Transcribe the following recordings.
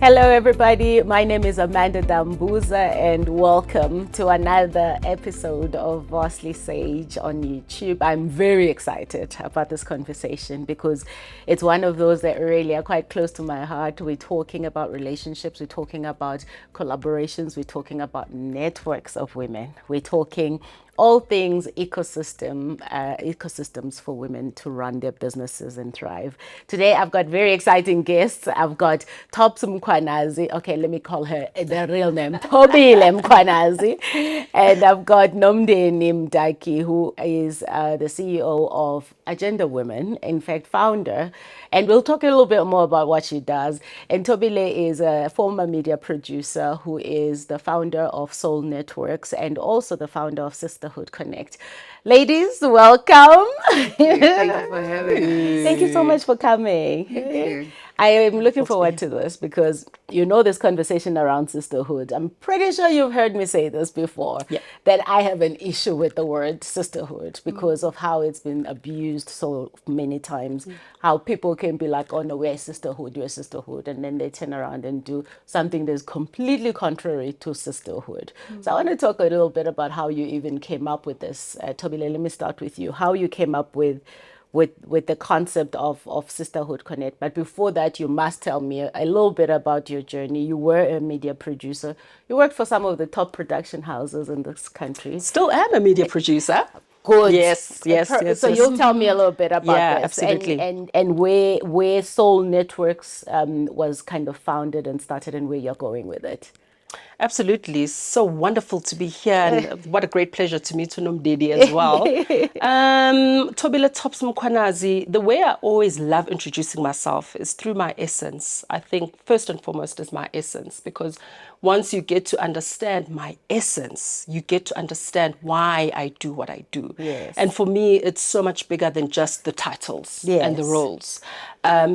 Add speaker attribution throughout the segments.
Speaker 1: Hello everybody, my name is Amanda Dambuza and welcome to another episode of Vastly Sage on YouTube. I'm very excited about this conversation because it's one of those that really are quite close to my heart. We're talking about relationships, we're talking about collaborations, we're talking about networks of women, we're talking all things ecosystems for women to run their businesses and thrive. Today, I've got very exciting guests. I've got Mkhwanazi. Okay, let me call her the real name, Mkhwanazi. And I've got Nomndeni Mdakhi, who is the CEO of Agenda Women, in fact, founder. And we'll talk a little bit more about what she does. And Thobile is a former media producer who is the founder of Soul Networks and also the founder of Sisterhood Connect. Ladies, welcome.
Speaker 2: Thank you for having us.
Speaker 1: Thank you so much for coming.
Speaker 2: Thank you.
Speaker 1: I am looking forward to this because you know this conversation around sisterhood. I'm pretty sure you've heard me say this before, that I have an issue with the word sisterhood because of how it's been abused so many times. How people can be like, oh no, we're a sisterhood, and then they turn around and do something that's completely contrary to sisterhood. So I want to talk a little bit about how you even came up with this. Tobile, let me start with you. How you came up with the concept of Sisterhood Connect. But before that, you must tell me a little bit about your journey. You were a media producer. You worked for some of the top production houses in this country.
Speaker 3: Still am a media producer.
Speaker 1: Good.
Speaker 3: Yes.
Speaker 1: So you'll tell me a little bit about this.
Speaker 3: Absolutely.
Speaker 1: And where Soul Networks was kind of founded and started and where you're going with it.
Speaker 3: Absolutely. So wonderful to be here, and what a great pleasure to meet Nomndeni as well. Thobile Mkhwanazi, the way I always love introducing myself is through my essence. I think first and foremost is my essence, because once you get to understand my essence, you get to understand why I do what I do.
Speaker 1: Yes.
Speaker 3: And for me, it's so much bigger than just the titles and the roles.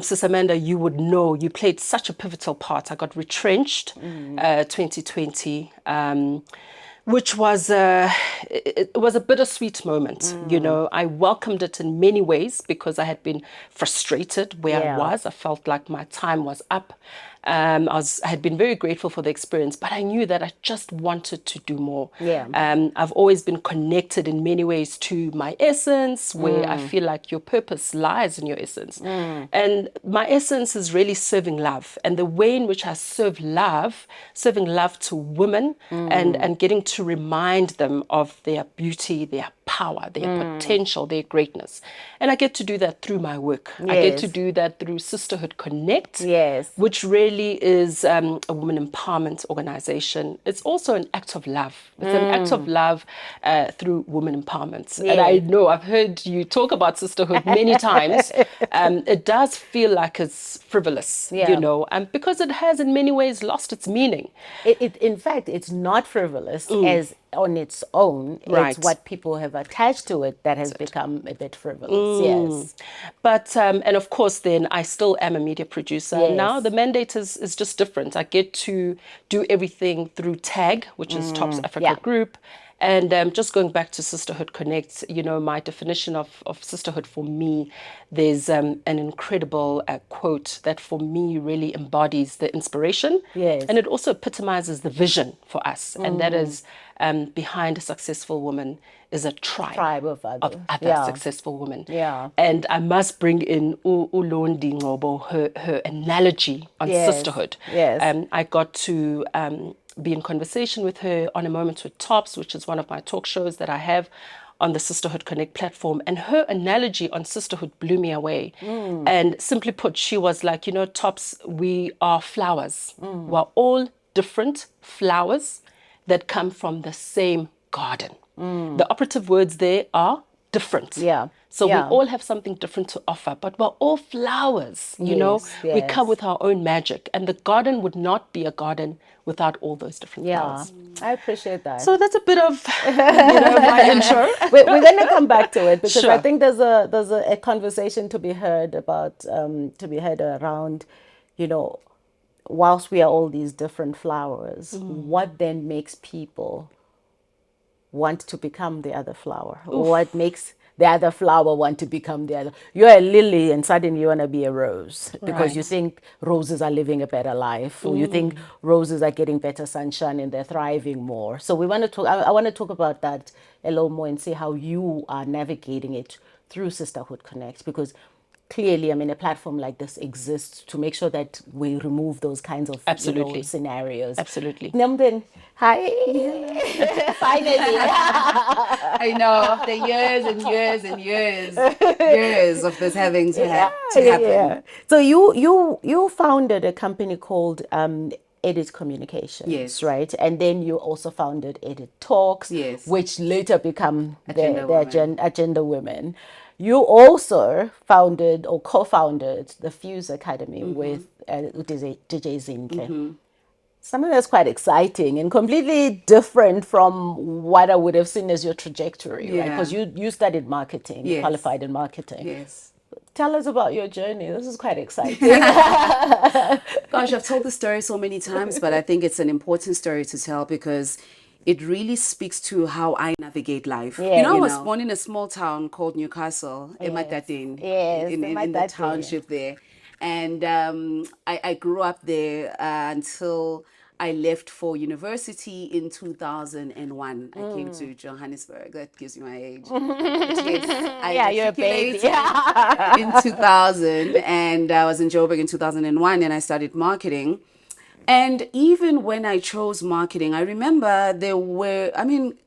Speaker 3: Sis Amanda, you would know you played such a pivotal part. I got retrenched 2020, which was it was a bittersweet moment. You know, I welcomed it in many ways because I had been frustrated where I was. I felt like my time was up. I had been very grateful for the experience, but I knew that I just wanted to do more. I've always been connected in many ways to my essence, where I feel like your purpose lies in your essence. And my essence is really serving love. And the way in which I serve love, serving love to women and getting to remind them of their beauty, their power, their potential, their greatness. And I get to do that through my work. I get to do that through Sisterhood Connect, which really is a women empowerment organization. It's also an act of love. It's an act of love through women empowerment. And I know I've heard you talk about sisterhood many times. It does feel like it's frivolous, you know, because it has in many ways lost its meaning.
Speaker 1: In fact, it's not frivolous as on its own. It's what people have attached to it that has become a bit frivolous. Yes.
Speaker 3: But and of course then I still am a media producer. Now the mandate is just different. I get to do everything through TAG, which is Tops Africa Group. And just going back to Sisterhood Connect, you know, my definition of sisterhood for me, there's an incredible quote that for me really embodies the inspiration. And it also epitomizes the vision for us. And that is behind a successful woman is a tribe of other successful women. And I must bring in Nomndeni, her analogy on sisterhood. I got to be in conversation with her on A Moment with Tops, which is one of my talk shows that I have on the Sisterhood Connect platform. And her analogy on sisterhood blew me away. And simply put, she was like, you know, Tops, we are flowers. We're all different flowers that come from the same garden. The operative words there are different. So we all have something different to offer, but we're all flowers, you know. We come with our own magic, and the garden would not be a garden without all those different flowers.
Speaker 1: I appreciate that.
Speaker 3: So that's a bit of my intro.
Speaker 1: We're going to come back to it because I think there's a conversation to be heard about around, you know, whilst we are all these different flowers, what then makes people want to become the other flower? What makes the other flower want to become the other. You're a lily and suddenly you want to be a rose because you think roses are living a better life, or you think roses are getting better sunshine and they're thriving more. So we want to talk, I want to talk about that a little more and see how you are navigating it through Sisterhood Connect, because clearly, I mean, a platform like this exists to make sure that we remove those kinds of scenarios.
Speaker 3: Absolutely.
Speaker 1: Nomndeni, hi. Finally.
Speaker 2: I know, after years and years and years of this having to happen.
Speaker 1: So you founded a company called Edit Communications,
Speaker 2: yes,
Speaker 1: right? And then you also founded Edit Talks,
Speaker 2: yes,
Speaker 1: which later become the Agenda Women. You also founded or co-founded the Fuse Academy with DJ Zinhle. Something that's quite exciting and completely different from what I would have seen as your trajectory, right? Because you studied marketing, you qualified in marketing.
Speaker 2: Yes.
Speaker 1: Tell us about your journey. This is quite exciting.
Speaker 2: Gosh, I've told the story so many times, but I think it's an important story to tell because it really speaks to how I navigate life. I was born in a small town called Newcastle, Mdakhi, in the township there. And I grew up there until I left for university in 2001. I came to Johannesburg. That gives you my age. Yes,
Speaker 1: you're a baby.
Speaker 2: in 2000, and I was in Joburg in 2001, and I studied marketing. And even when I chose marketing, I remember there were,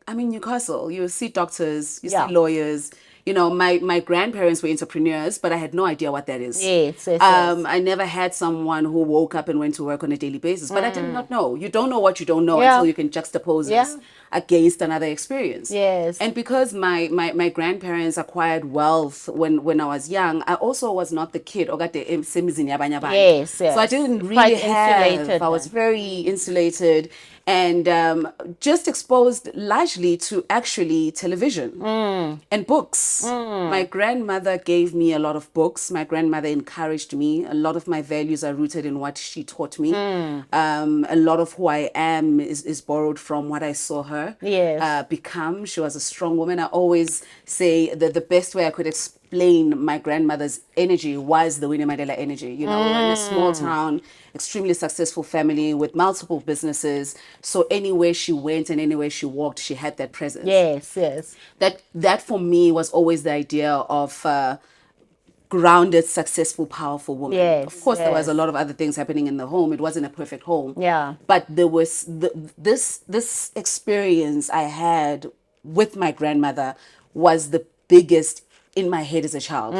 Speaker 2: Newcastle, you see doctors, you see lawyers. My grandparents were entrepreneurs, but I had no idea what that is.
Speaker 1: Yes.
Speaker 2: I never had someone who woke up and went to work on a daily basis, but I did not know. You don't know what you don't know until you can juxtapose it against another experience.
Speaker 1: Yes.
Speaker 2: And because my grandparents acquired wealth when I was young, I also was not the kid.
Speaker 1: Yes.
Speaker 2: So I didn't really have, I was very insulated and just exposed largely to actually television and books. My grandmother gave me a lot of books. My grandmother encouraged me. A lot of my values are rooted in what she taught me. A lot of who I am is borrowed from what I saw her become. She was a strong woman. I always say that the best way I could explain my grandmother's energy was the Winnie Mandela energy. We were in a small town, extremely successful family with multiple businesses. So anywhere she went and anywhere she walked, she had that presence.
Speaker 1: Yes.
Speaker 2: That for me was always the idea of grounded, successful, powerful woman. Of course, there was a lot of other things happening in the home. It wasn't a perfect home. But there was this experience I had with my grandmother was the biggest in my head as a child.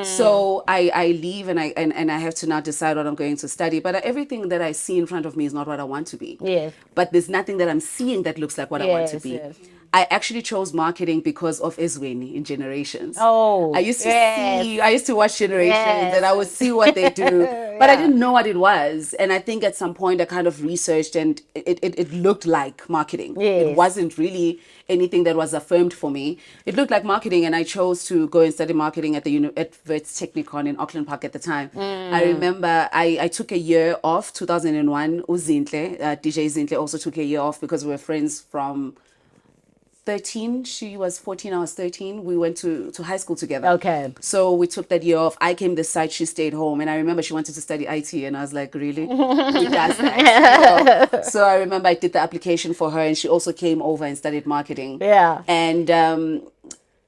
Speaker 2: So I leave and I have to now decide what I'm going to study. But everything that I see in front of me is not what I want to be. But there's nothing that I'm seeing that looks like what I want to be. I actually chose marketing because of Ezweni in Generations. I used to watch Generations and I would see what they do, but I didn't know what it was. And I think at some point I kind of researched and it looked like marketing. It wasn't really anything that was affirmed for me. It looked like marketing, and I chose to go and study marketing at Wits Technikon in Auckland Park at the time. I remember I took a year off, 2001. Uzinhle, DJ Zinhle also took a year off because we were friends from 13. She was 14, I was 13. We went to high school together.
Speaker 1: Okay.
Speaker 2: So we took that year off. I came this side, she stayed home. And I remember she wanted to study IT. And I was like, really? Who does that? So I remember I did the application for her. And she also came over and studied marketing. And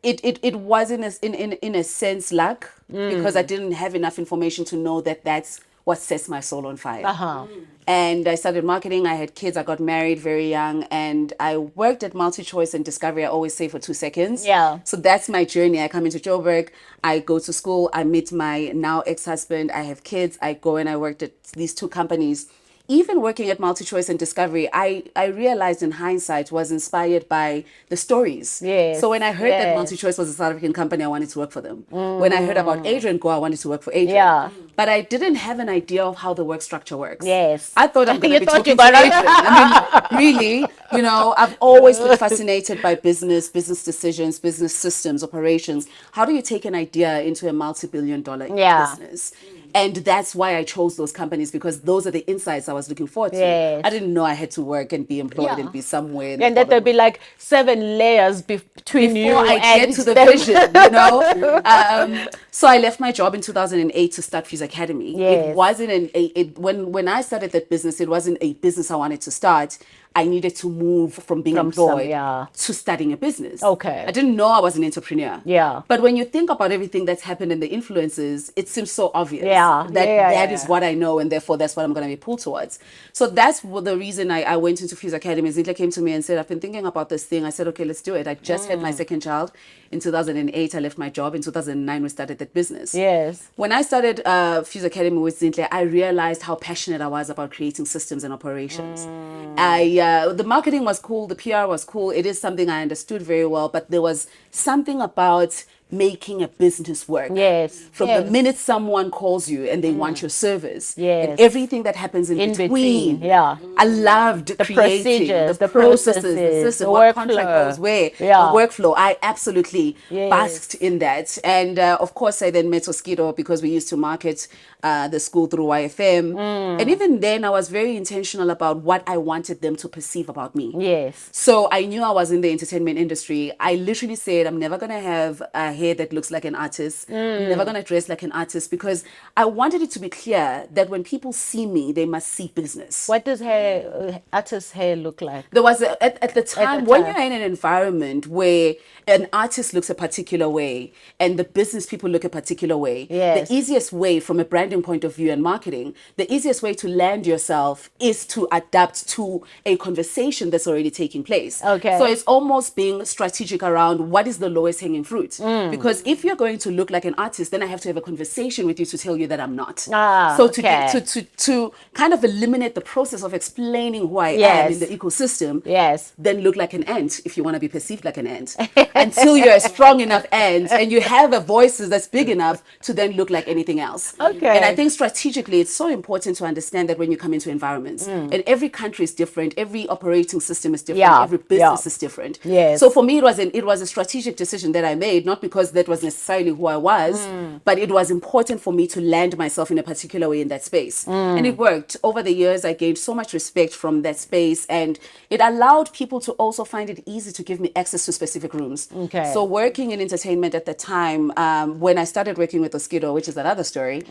Speaker 2: it was in a sense luck because I didn't have enough information to know that that's what sets my soul on fire. And I started marketing. I had kids. I got married very young. And I worked at MultiChoice and Discovery, I always say, for 2 seconds. So that's my journey. I come into Joburg. I go to school. I meet my now ex-husband. I have kids. I go and I worked at these 2 companies. Even working at MultiChoice and Discovery, I realized in hindsight was inspired by the stories. So when I heard that MultiChoice was a South African company, I wanted to work for them. When I heard about Adrian Go, I wanted to work for Adrian. But I didn't have an idea of how the work structure works. I thought I'm going to be talking to Adrian. I mean, really, I've always been fascinated by business decisions, business systems, operations. How do you take an idea into a multi-billion-dollar business? And that's why I chose those companies, because those are the insights I was looking forward to.
Speaker 1: Yes.
Speaker 2: I didn't know I had to work and be employed and be somewhere.
Speaker 1: And that there'd be like 7 layers between you
Speaker 2: I
Speaker 1: and
Speaker 2: get to the vision, you know. So I left my job in 2008 to start Fuse Academy.
Speaker 1: Yes.
Speaker 2: It wasn't when I started that business, it wasn't a business I wanted to start. I needed to move from being employed to starting a business.
Speaker 1: Okay.
Speaker 2: I didn't know I was an entrepreneur.
Speaker 1: Yeah.
Speaker 2: But when you think about everything that's happened in the influences, it seems so obvious that is what I know, and therefore that's what I'm going to be pulled towards. So that's the reason I went into Fuse Academy. Zintle came to me and said, I've been thinking about this thing. I said, okay, let's do it. I just had my second child. In 2008, I left my job. In 2009, we started that business.
Speaker 1: Yes.
Speaker 2: When I started Fuse Academy with Zintle, I realized how passionate I was about creating systems and operations. The marketing was cool, the PR was cool. It is something I understood very well, but there was something about making a business work.
Speaker 1: Yes.
Speaker 2: From the minute someone calls you and they want your service.
Speaker 1: Yes.
Speaker 2: And everything that happens in between.
Speaker 1: Yeah.
Speaker 2: I loved
Speaker 1: the
Speaker 2: creating
Speaker 1: the
Speaker 2: processes, the system,
Speaker 1: the
Speaker 2: what
Speaker 1: workflow.
Speaker 2: contract goes where, the workflow. I absolutely basked in that. And of course, I then met Oskido because we used to market the school through YFM. And even then, I was very intentional about what I wanted them to perceive about me.
Speaker 1: Yes.
Speaker 2: So I knew I was in the entertainment industry. I literally said, I'm never going to have a hair that looks like an artist. I'm never going to dress like an artist, because I wanted it to be clear that when people see me, they must see business.
Speaker 1: What does artist's hair look like?
Speaker 2: There was at the time, when you're in an environment where an artist looks a particular way and the business people look a particular way, the easiest way from a branding point of view and marketing, the easiest way to land yourself is to adapt to a conversation that's already taking place.
Speaker 1: Okay.
Speaker 2: So it's almost being strategic around what is the lowest hanging fruit. Because if you're going to look like an artist, then I have to have a conversation with you to tell you that I'm not. So to kind of eliminate the process of explaining who I am in the ecosystem, then look like an ant if you want to be perceived like an ant. Until you're a strong enough ant and you have a voice that's big enough to then look like anything else.
Speaker 1: Okay.
Speaker 2: And I think strategically, it's so important to understand that when you come into environments, and every country is different, every operating system is different, every business is different.
Speaker 1: Yes.
Speaker 2: So for me, it was a strategic decision that I made, not because that was necessarily who I was, but it was important for me to land myself in a particular way in that space. And it worked. Over the years, I gained so much respect from that space, and it allowed people to also find it easy to give me access to specific rooms.
Speaker 1: Okay.
Speaker 2: So working in entertainment at the time, when I started working with Oskido, which is another story,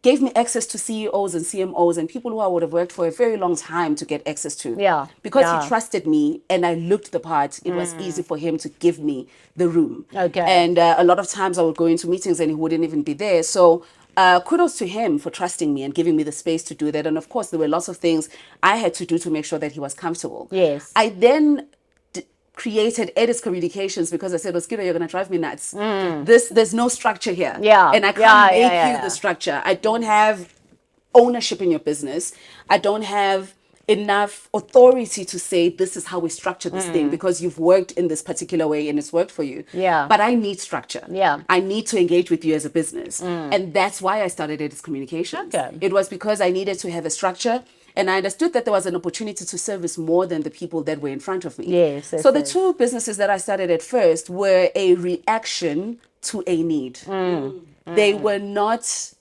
Speaker 2: gave me access to CEOs and CMOs and people who I would have worked for a very long time to get access to.
Speaker 1: Yeah.
Speaker 2: Because he trusted me and I looked the part, it was easy for him to give me the room.
Speaker 1: Okay.
Speaker 2: And a lot of times I would go into meetings and he wouldn't even be there. So kudos to him for trusting me and giving me the space to do that. And of course, there were lots of things I had to do to make sure that he was comfortable.
Speaker 1: Yes.
Speaker 2: I then created Edis Communications because I said, Oskido, you're going to drive me nuts. There's no structure here.
Speaker 1: Yeah.
Speaker 2: And I can't make you the structure. I don't have ownership in your business. I don't have enough authority to say this is how we structure this thing because you've worked in this particular way and it's worked for you.
Speaker 1: Yeah.
Speaker 2: But I need structure.
Speaker 1: Yeah.
Speaker 2: I need to engage with you as a business. And that's why I started Edis Communications.
Speaker 1: Okay.
Speaker 2: It was because I needed to have a structure. And I understood that there was an opportunity to service more than the people that were in front of me.
Speaker 1: Yes.
Speaker 2: So the two businesses that I started at first were a reaction to a need. They were not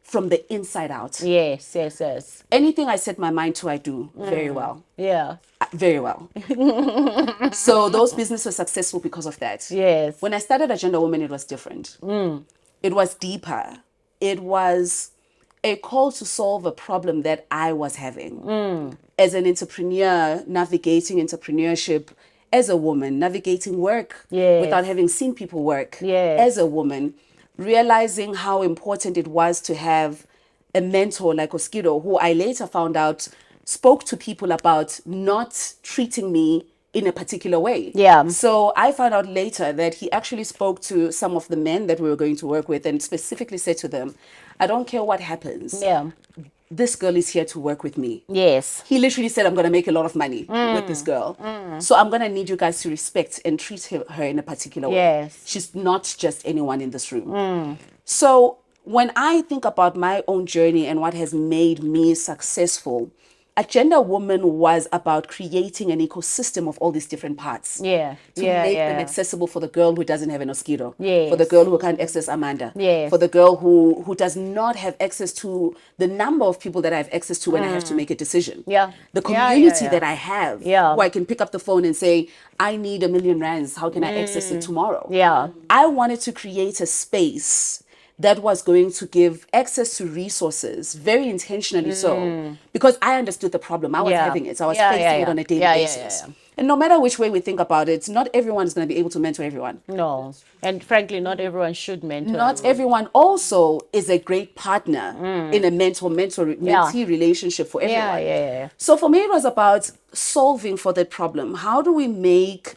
Speaker 2: from the inside out.
Speaker 1: Yes.
Speaker 2: Anything I set my mind to, I do very well.
Speaker 1: Yeah.
Speaker 2: Very well. So those businesses were successful because of that.
Speaker 1: Yes.
Speaker 2: When I started Agenda Woman, it was different. It was deeper. It was a call to solve a problem that I was having. As an entrepreneur, navigating entrepreneurship as a woman, navigating work without having seen people work as a woman, realizing how important it was to have a mentor like Oskido, who I later found out spoke to people about not treating me in a particular way.
Speaker 1: Yeah.
Speaker 2: So I found out later that he actually spoke to some of the men that we were going to work with and specifically said to them, I don't care what happens.
Speaker 1: Yeah.
Speaker 2: This girl is here to work with me.
Speaker 1: Yes.
Speaker 2: He literally said, I'm going to make a lot of money with this girl. So I'm going to need you guys to respect and treat her in a particular way.
Speaker 1: Yes.
Speaker 2: She's not just anyone in this room. So when I think about my own journey and what has made me successful, Agenda Woman was about creating an ecosystem of all these different parts.
Speaker 1: Yeah.
Speaker 2: To make them accessible for the girl who doesn't have a mosquito.
Speaker 1: Yes.
Speaker 2: For the girl who can't access Amanda.
Speaker 1: Yes.
Speaker 2: For the girl who does not have access to the number of people that I have access to when I have to make a decision.
Speaker 1: Yeah.
Speaker 2: The community that I have.
Speaker 1: Yeah.
Speaker 2: Who I can pick up the phone and say, I need $1 million rands. How can I access it tomorrow?
Speaker 1: Yeah.
Speaker 2: I wanted to create a space that was going to give access to resources, very intentionally so, because I understood the problem. I was having it. So I was facing it on a daily basis. And no matter which way we think about it, not everyone is going to be able to mentor everyone.
Speaker 1: No. And frankly, not everyone should mentor.
Speaker 2: Not everyone also is a great partner in a mentor-mentee relationship for everyone. So for me, it was about solving for that problem. How do we make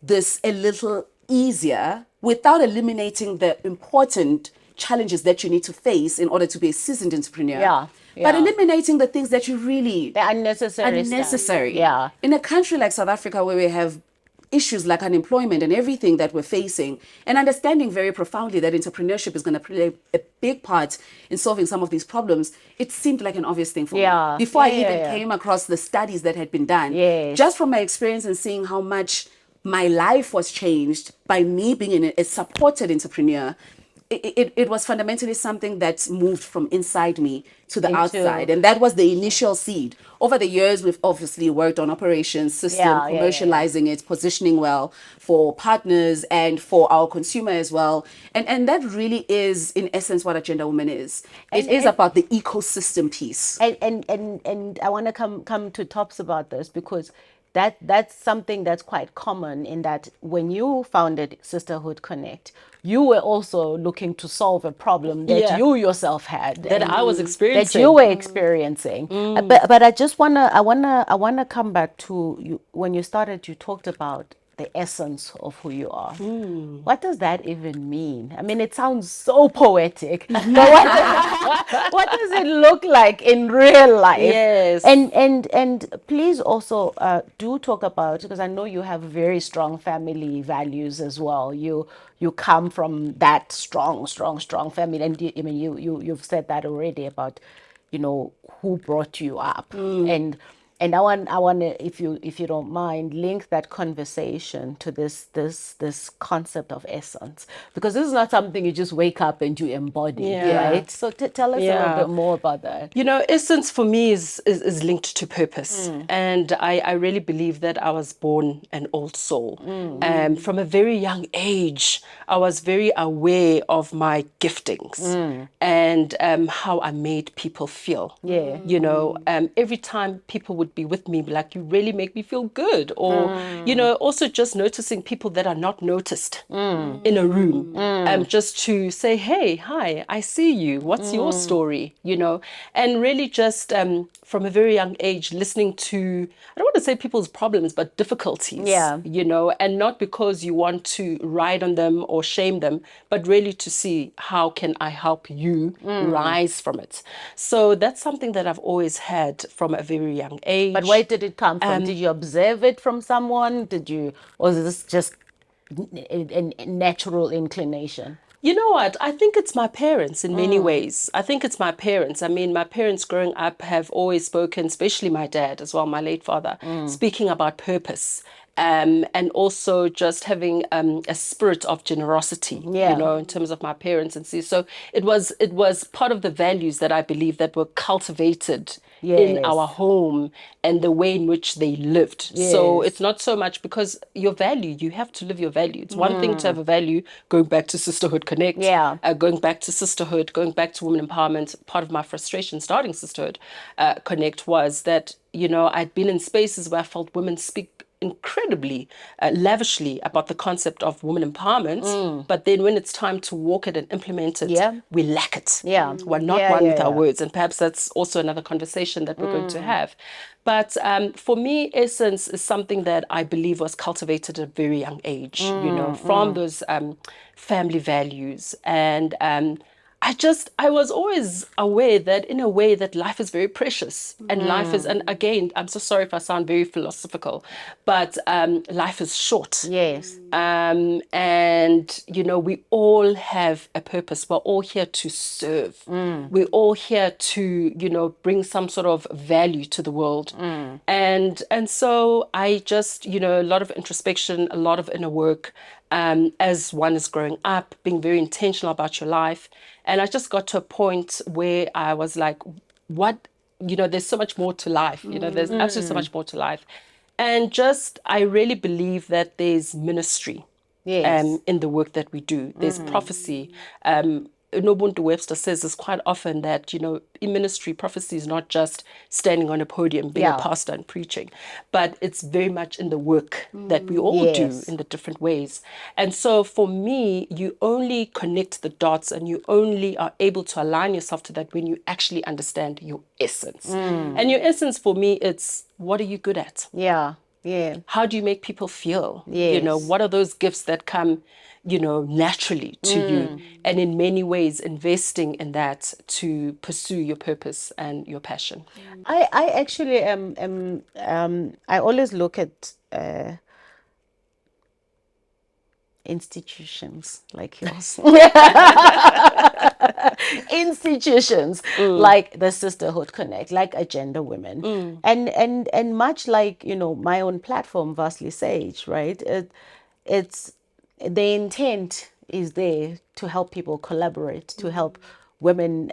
Speaker 2: this a little easier without eliminating the important challenges that you need to face in order to be a seasoned entrepreneur? But eliminating the things that you really...
Speaker 1: The unnecessary.
Speaker 2: Yeah. In a country like South Africa, where we have issues like unemployment and everything that we're facing, and understanding very profoundly that entrepreneurship is going to play a big part in solving some of these problems, it seemed like an obvious thing for me. Before I even came across the studies that had been done, just from my experience and seeing how much my life was changed by me being a supported entrepreneur, it was fundamentally something that moved from inside me to the outside. And that was the initial seed. Over the years, we've obviously worked on operations, system, commercializing it, positioning well for partners and for our consumer as well. And that really is, in essence, what Agenda Woman is. It is about the ecosystem piece.
Speaker 1: And I want to come to tops about this, because that's something that's quite common, in that when you founded Sisterhood Connect, you were also looking to solve a problem that you yourself had,
Speaker 3: that I was experiencing,
Speaker 1: that you were experiencing. But I just wanna come back to you. When you started, you talked about the essence of who you are. What does that even mean? I mean, it sounds so poetic, but what does it look like in real life?
Speaker 3: Yes.
Speaker 1: And please also do talk about, because I know you have very strong family values as well. You come from that strong family, and you've said that already about, who brought you up. And I want to, if you don't mind, link that conversation to this concept of essence, because this is not something you just wake up and you embody, right? So tell us a little bit more about that.
Speaker 3: Essence for me is linked to purpose, and I really believe that I was born an old soul. From a very young age, I was very aware of my giftings and how I made people feel. Every time people would be with me, like, you really make me feel good, or also just noticing people that are not noticed in a room, just to say, hey, hi, I see you, what's your story, and really just from a very young age listening to, I don't want to say people's problems, but difficulties, and not because you want to ride on them or shame them, but really to see, how can I help you rise from it? So that's something that I've always had from a very young age.
Speaker 1: But where did it come from? Did you observe it from someone? Or is this just a natural inclination?
Speaker 3: You know what? I think it's my parents in many ways. I think it's my parents. I mean, my parents growing up have always spoken, especially my dad as well, my late father, speaking about purpose. And also just having a spirit of generosity, in terms of my parents and see. So it was part of the values that I believe that were cultivated in our home and the way in which they lived. So it's not so much because your value, you have to live your value. It's one thing to have a value, going back to Sisterhood Connect, going back to sisterhood, going back to women empowerment. Part of my frustration starting Sisterhood Connect was that, I'd been in spaces where I felt women speak incredibly lavishly about the concept of women empowerment, but then when it's time to walk it and implement it, we lack it. We're not one with our words, and perhaps that's also another conversation that we're going to have. But for me, essence is something that I believe was cultivated at a very young age, from those family values. And I was always aware that in a way that life is very precious, and life is, and again, I'm so sorry if I sound very philosophical, but life is short.
Speaker 1: Yes.
Speaker 3: And, you know, we all have a purpose. We're all here to serve. We're all here to, you know, bring some sort of value to the world. And so I just, you know, a lot of introspection, a lot of inner work, as one is growing up, being very intentional about your life. And I just got to a point where I was like, what, you know, there's so much more to life. You know, there's absolutely so much more to life. And just, I really believe that there's ministry in the work that we do. There's prophecy. Nobuntu Webster says this quite often, that, you know, in ministry, prophecy is not just standing on a podium, being a pastor and preaching, but it's very much in the work that we all do in the different ways. And so for me, you only connect the dots and you only are able to align yourself to that when you actually understand your essence. And your essence for me, it's what are you good at?
Speaker 1: Yeah.
Speaker 3: How do you make people feel?
Speaker 1: Yes.
Speaker 3: You know, what are those gifts that come, you know, naturally to you? And in many ways, investing in that to pursue your purpose and your passion.
Speaker 1: I actually I always look at institutions like yours. Institutions like the Sisterhood Connect, like Agenda Women, and much like, you know, my own platform, Vastly Sage, right? It's the intent is there to help people collaborate, to help women,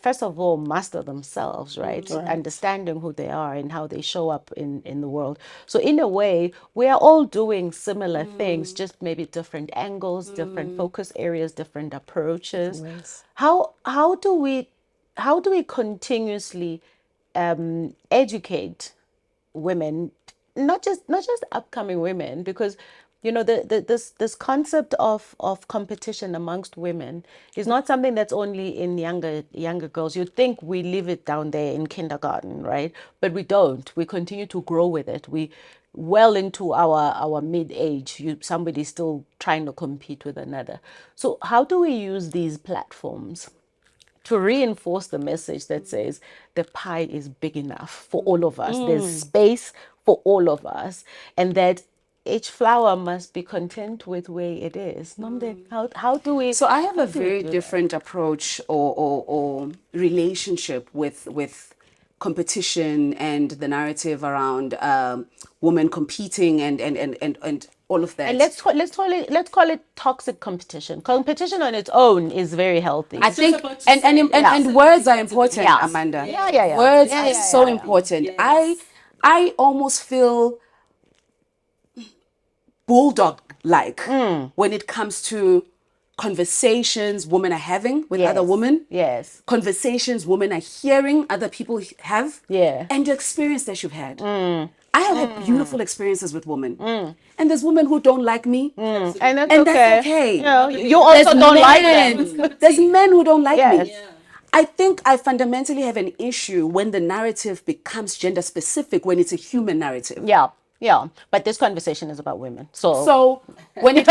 Speaker 1: first of all, master themselves, right? Understanding who they are and how they show up in the world. So in a way, we are all doing similar things, just maybe different angles, different focus areas, different approaches. How do we continuously educate women, not just upcoming women, because, you know, this concept of competition amongst women is not something that's only in younger girls. You'd think we leave it down there in kindergarten, right? But we don't. We continue to grow with it. We well into our mid-age, somebody's still trying to compete with another. So how do we use these platforms to reinforce the message that says the pie is big enough for all of us? There's space for all of us, and that each flower must be content with where it is. Nomndeni, how do we?
Speaker 2: So I have a very different approach or relationship with competition and the narrative around women competing and all of that.
Speaker 1: And let's call it toxic competition. Competition on its own is very healthy.
Speaker 2: I think, and words are important, Amanda.
Speaker 1: Yeah.
Speaker 2: Words are so important.
Speaker 3: Yes.
Speaker 2: I almost feel bulldog-like when it comes to conversations women are having with other women.
Speaker 1: Yes.
Speaker 2: Conversations women are hearing other people have.
Speaker 1: Yeah.
Speaker 2: And the experience that you've had. I have had beautiful experiences with women. And there's women who don't like me.
Speaker 1: And that's
Speaker 2: okay.
Speaker 1: You know, you also don't like them.
Speaker 2: There's men who don't like me. Yeah. I think I fundamentally have an issue when the narrative becomes gender specific, when it's a human narrative.
Speaker 1: Yeah, but this conversation is about women.
Speaker 2: So when it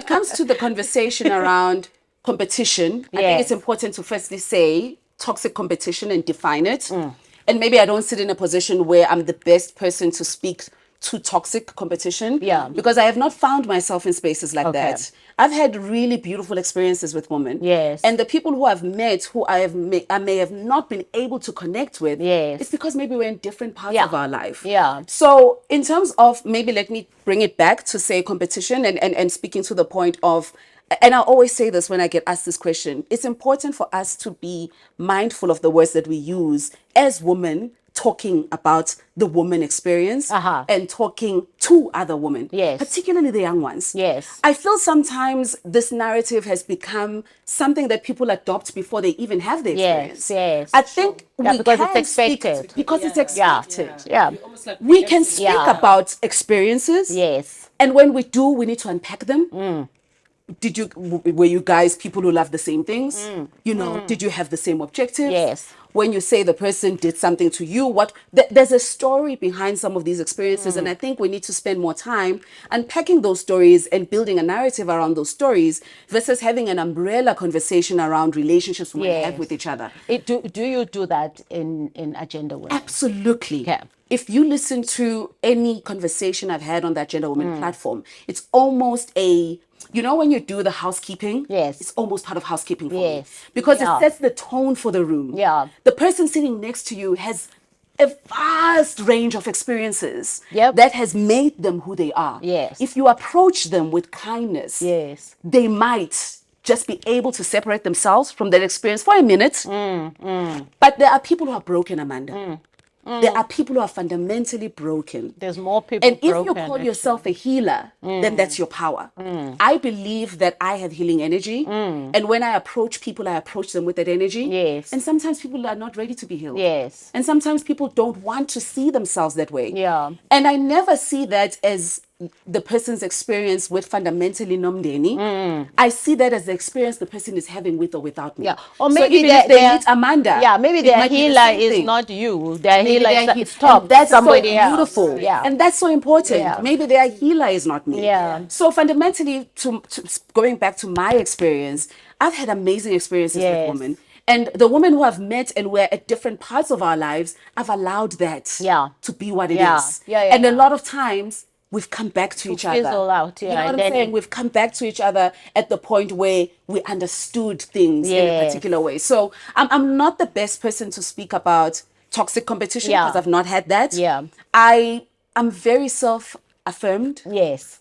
Speaker 2: comes to the conversation around competition, I think it's important to firstly say toxic competition and define it. And maybe I don't sit in a position where I'm the best person to speak to toxic competition.
Speaker 1: Yeah.
Speaker 2: Because I have not found myself in spaces like that. I've had really beautiful experiences with women.
Speaker 1: Yes.
Speaker 2: And the people who I've met, who I may have not been able to connect with, it's because maybe we're in different parts of our life.
Speaker 1: Yeah.
Speaker 2: So in terms of, maybe let me bring it back to say competition and speaking to the point of, and I always say this when I get asked this question, it's important for us to be mindful of the words that we use as women, talking about the woman experience and talking to other women, particularly the young ones.
Speaker 1: Yes.
Speaker 2: I feel sometimes this narrative has become something that people adopt before they even have the experience.
Speaker 1: Yes.
Speaker 2: I think
Speaker 1: because it's expected.
Speaker 2: Because it's expected.
Speaker 1: Yeah.
Speaker 2: We can speak about experiences.
Speaker 1: Yes.
Speaker 2: And when we do, we need to unpack them. were you guys people who love the same things? You know, did you have the same objectives?
Speaker 1: Yes.
Speaker 2: When you say the person did something to you, there's a story behind some of these experiences, and I think we need to spend more time unpacking those stories and building a narrative around those stories versus having an umbrella conversation around relationships we have with each other.
Speaker 1: Do you do that in Agenda Women?
Speaker 2: Absolutely.
Speaker 1: Okay.
Speaker 2: If you listen to any conversation I've had on the Agenda Women platform, it's almost when you do the housekeeping, it's almost part of housekeeping for me. Because it sets the tone for the room.
Speaker 1: Yeah.
Speaker 2: The person sitting next to you has a vast range of experiences
Speaker 1: Yep.
Speaker 2: that has made them who they are.
Speaker 1: Yes.
Speaker 2: If you approach them with kindness, they might just be able to separate themselves from that experience for a minute. But there are people who are broken, Amanda. There are people who are fundamentally broken.
Speaker 1: There's more people
Speaker 2: And if
Speaker 1: broken,
Speaker 2: you call yourself a healer, then that's your power. I believe that I have healing energy. And when I approach people, I approach them with that energy.
Speaker 1: Yes.
Speaker 2: And sometimes people are not ready to be healed.
Speaker 1: Yes.
Speaker 2: And sometimes people don't want to see themselves that way.
Speaker 1: Yeah.
Speaker 2: And I never see that as the person's experience with fundamentally Nomndeni. I see that as the experience the person is having with or without me.
Speaker 1: Yeah. Or maybe
Speaker 2: so even if they meet Amanda.
Speaker 1: Yeah, maybe
Speaker 2: it
Speaker 1: their
Speaker 2: might be the
Speaker 1: healer
Speaker 2: same
Speaker 1: is
Speaker 2: thing.
Speaker 1: not you. Their
Speaker 2: Maybe
Speaker 1: healer
Speaker 2: their
Speaker 1: is stop
Speaker 2: and that's
Speaker 1: somebody
Speaker 2: so beautiful.
Speaker 1: else. Yeah.
Speaker 2: And that's so important.
Speaker 1: Yeah.
Speaker 2: Maybe their healer is not me.
Speaker 1: Yeah.
Speaker 2: So fundamentally, to going back to my experience, I've had amazing experiences with women. And the women who I've met and we're at different parts of our lives, I've allowed that to be what it is. And a lot of times, we've come back to each other.
Speaker 1: Fizzle out,
Speaker 2: You know what I'm saying? We've come back to each other at the point where we understood things in a particular way. So I'm not the best person to speak about toxic competition because I've not had that. I'm very self-affirmed,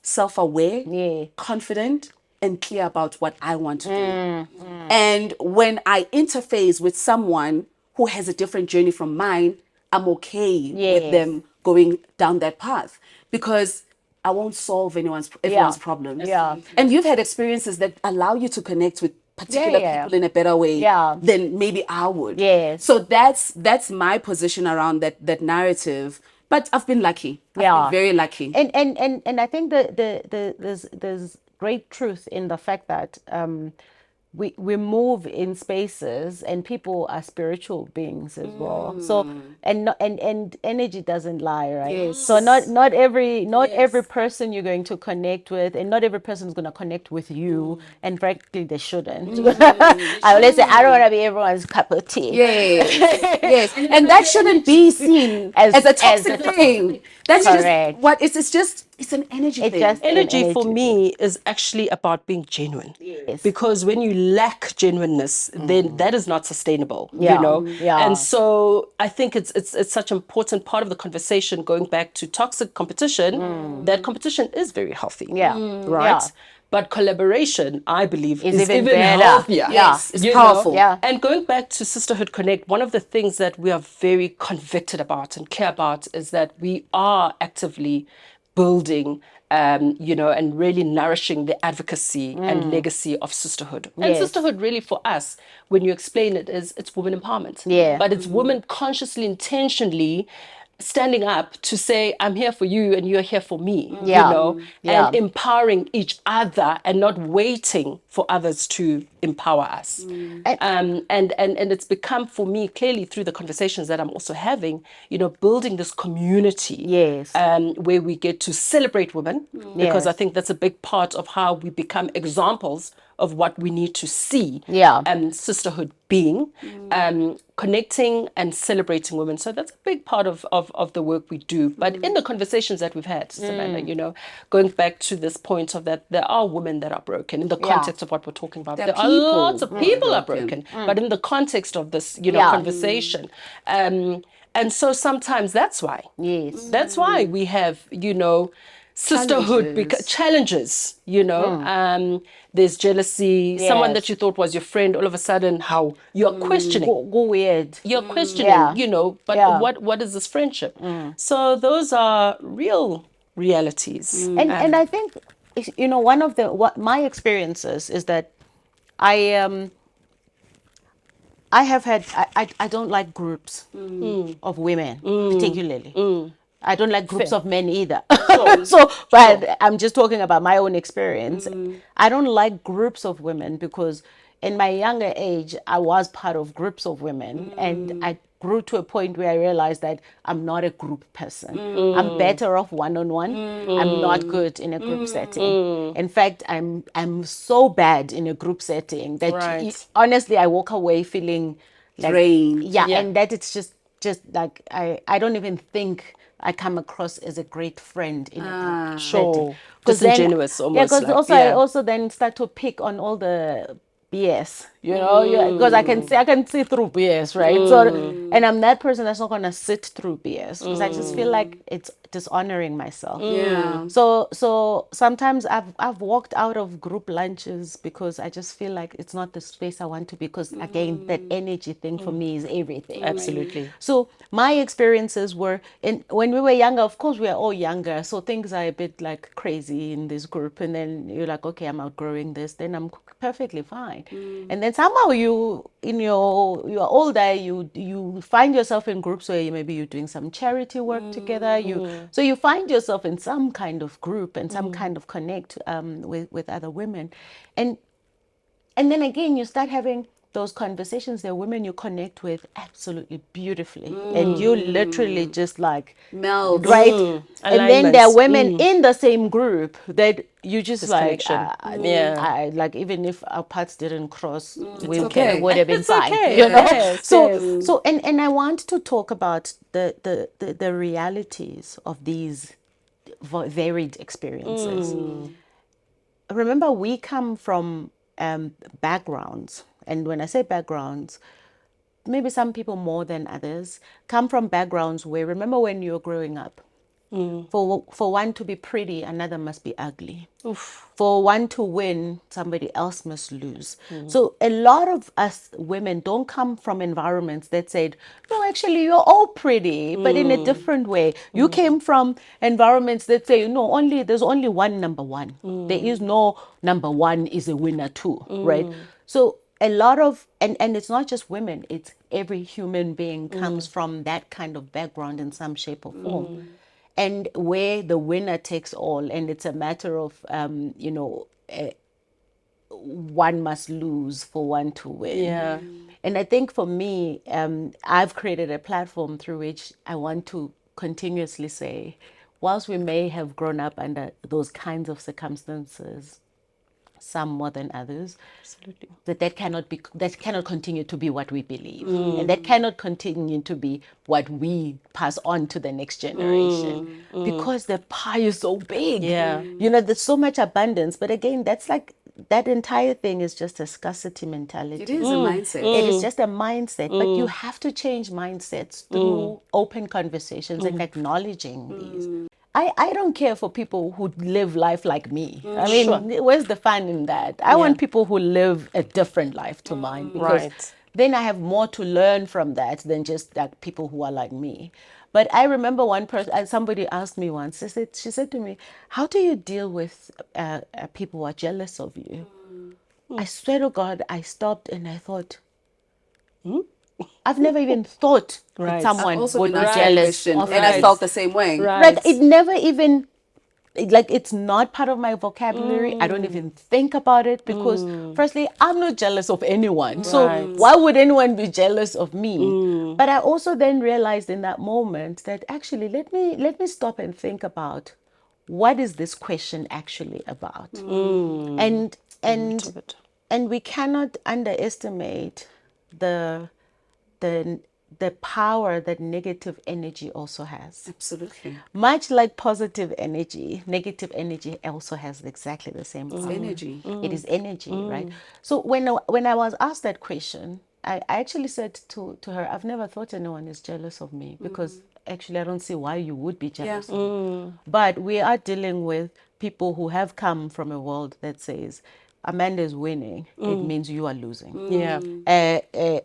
Speaker 2: self-aware, confident, and clear about what I want to do. And when I interface with someone who has a different journey from mine, I'm okay with them going down that path because I won't solve everyone's problems. And you've had experiences that allow you to connect with particular people in a better way than maybe I would. So that's my position around that narrative. But I've been lucky. I've been very lucky.
Speaker 1: And I think there's great truth in the fact that we move in spaces and people are spiritual beings as well. So and energy doesn't lie, right? So not every person you're going to connect with, and not every person is going to connect with you, and frankly they shouldn't. I always say I don't want to be everyone's cup of tea.
Speaker 2: Yes. And that shouldn't be seen as a toxic thing. That's
Speaker 1: correct.
Speaker 2: It's an energy thing.
Speaker 3: Energy for me is actually about being genuine. Because when you lack genuineness, then that is not sustainable, you know? And so I think it's such an important part of the conversation, going back to toxic competition, that competition is very healthy, right? But collaboration, I believe, is even healthier.
Speaker 2: Yes, it's powerful.
Speaker 3: And going back to Sisterhood Connect, one of the things that we are very convicted about and care about is that we are actively building, and really nourishing the advocacy and legacy of sisterhood. And sisterhood really for us, when you explain it, it's women empowerment. But it's women consciously, intentionally standing up to say, I'm here for you and you're here for me, and empowering each other and not waiting for others to empower us. And it's become for me clearly through the conversations that I'm also having, building this community where we get to celebrate women, because I think that's a big part of how we become examples of what we need to see sisterhood being, connecting and celebrating women. So that's a big part of the work we do. But in the conversations that we've had, Samantha, going back to this point of that there are women that are broken in the context of what we're talking about. There are lots of people are broken, but in the context of this, conversation. And so sometimes that's why. That's why we have, sisterhood challenges, there's jealousy, someone that you thought was your friend, all of a sudden how you're questioning.
Speaker 1: Go weird.
Speaker 3: You're questioning, but what is this friendship? So those are real realities.
Speaker 1: And I think, one of my experiences is that I have had, I don't like groups of women particularly. I don't like groups of men either. But I'm just talking about my own experience. I don't like groups of women because in my younger age, I was part of groups of women, and I grew to a point where I realized that I'm not a group person. I'm better off one-on-one. I'm not good in a group setting. In fact, I'm so bad in a group setting that honestly, I walk away feeling like
Speaker 2: drained.
Speaker 1: Yeah, and that it's just like I don't even think I come across as a great friend in a group setting.
Speaker 3: Disingenuous almost.
Speaker 1: Yeah, because
Speaker 3: like,
Speaker 1: I also then start to pick on all the BS, you know, because I can see through BS, right? So, and I'm that person that's not gonna sit through BS because I just feel like it's dishonoring myself.
Speaker 2: Yeah.
Speaker 1: So sometimes I've walked out of group lunches because I just feel like it's not the space I want to be. Because again, that energy thing for me is everything.
Speaker 3: Absolutely.
Speaker 1: So my experiences were when we were younger. Of course, we are all younger, so things are a bit like crazy in this group. And then you're like, okay, I'm outgrowing this. Then I'm perfectly fine. And then somehow you're older, you find yourself in groups where maybe you're doing some charity work together. So you find yourself in some kind of group and some kind of connect with other women, and then again you start having those conversations. There are women you connect with absolutely beautifully, and you literally just like
Speaker 2: melt,
Speaker 1: right? And then there are women in the same group that you just
Speaker 3: This
Speaker 1: like,
Speaker 3: connection.
Speaker 1: I like, even if our paths didn't cross, we
Speaker 2: okay.
Speaker 1: would have been fine.
Speaker 3: Okay.
Speaker 1: You know?
Speaker 3: Yes,
Speaker 1: So and I want to talk about the realities of these varied experiences. Remember, we come from backgrounds, and when I say backgrounds, maybe some people more than others come from backgrounds where, remember when you were growing up, for one to be pretty, another must be ugly. For one to win, somebody else must lose. So a lot of us women don't come from environments that said, no, actually, you're all pretty, but in a different way. You came from environments that say, no, there's only one number one. There is no number one is a winner too, right? So a lot of, and it's not just women, it's every human being comes from that kind of background in some shape or form. And where the winner takes all, and it's a matter of, one must lose for one to win.
Speaker 3: Yeah.
Speaker 1: And I think for me, I've created a platform through which I want to continuously say, whilst we may have grown up under those kinds of circumstances, some more than others,
Speaker 3: Absolutely.
Speaker 1: that cannot continue to be what we believe, and that cannot continue to be what we pass on to the next generation, because the pie is so big.
Speaker 3: Yeah.
Speaker 1: There's so much abundance, but again, that's like, that entire thing is just a scarcity mentality.
Speaker 2: It is a mindset.
Speaker 1: It is just a mindset, but you have to change mindsets through open conversations and acknowledging these. I don't care for people who live life like me. I mean, where's the fun in that? I want people who live a different life to mine, because then I have more to learn from that than just like people who are like me. But I remember one person, somebody asked me once, she said to me, how do you deal with people who are jealous of you? I swear to God, I stopped and I thought, I've never even thought that someone would be jealous of
Speaker 2: and I felt the same way.
Speaker 1: Like, it never even, like, it's not part of my vocabulary. I don't even think about it because, firstly, I'm not jealous of anyone. So why would anyone be jealous of me? But I also then realized in that moment that actually, let me stop and think about, what is this question actually about? And we cannot underestimate the power that negative energy also has.
Speaker 2: Absolutely.
Speaker 1: Much like positive energy, negative energy also has exactly the same power.
Speaker 2: Energy.
Speaker 1: It is energy, right? So when I was asked that question, I actually said to her, I've never thought anyone is jealous of me, because actually I don't see why you would be jealous of me. But we are dealing with people who have come from a world that says, Amanda is winning, it means you are losing.
Speaker 3: Yeah.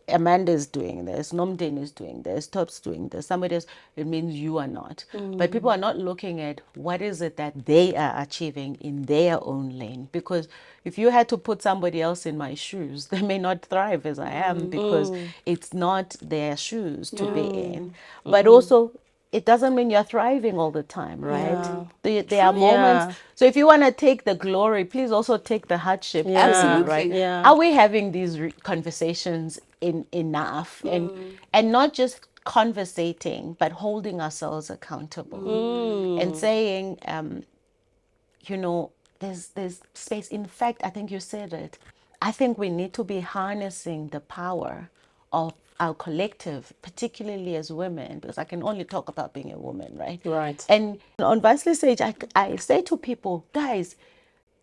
Speaker 1: Amanda is doing this, Nomndeni is doing this, Top's doing this, somebody else, it means you are not. But people are not looking at what is it that they are achieving in their own lane. Because if you had to put somebody else in my shoes, they may not thrive as I am, because it's not their shoes to be in. But also, it doesn't mean you're thriving all the time, right? There are moments. So if you want to take the glory, please also take the hardship.
Speaker 2: Absolutely.
Speaker 1: Right?
Speaker 3: Yeah.
Speaker 1: Are we having these conversations enough? And not just conversating, but holding ourselves accountable and saying, you know, there's space. In fact, I think you said it. I think we need to be harnessing the power of our collective, particularly as women, because I can only talk about being a woman, right?
Speaker 3: Right.
Speaker 1: And on Vastly Sage, I say to people, guys,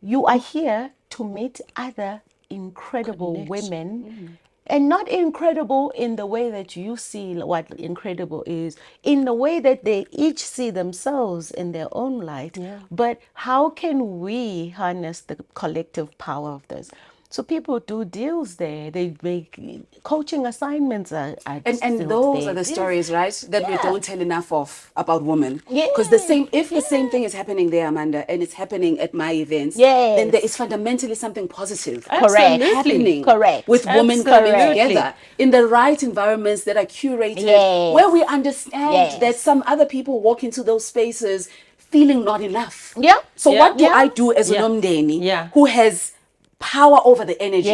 Speaker 1: you are here to meet other incredible women. And not incredible in the way that you see what incredible is, in the way that they each see themselves in their own light. But how can we harness the collective power of this? So people do deals there. They make coaching assignments.
Speaker 2: And those are the stories, right, that we don't tell enough of about women. Because if the same thing is happening there, Amanda, and it's happening at my events, then there is fundamentally something positive happening with women coming together in the right environments that are curated, where we understand that some other people walk into those spaces feeling not enough. So what do I do as a Nomndeni who has power over the energy,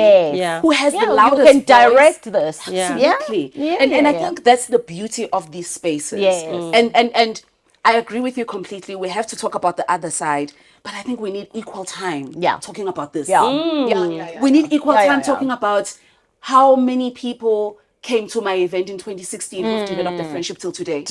Speaker 2: who has the loudest
Speaker 1: you can
Speaker 2: voice?
Speaker 1: direct this.
Speaker 2: Absolutely. And I think that's the beauty of these spaces. And I agree with you completely. We have to talk about the other side, but I think we need equal time talking about this. We need equal time talking about how many people came to my event in 2016 who've developed a friendship till today.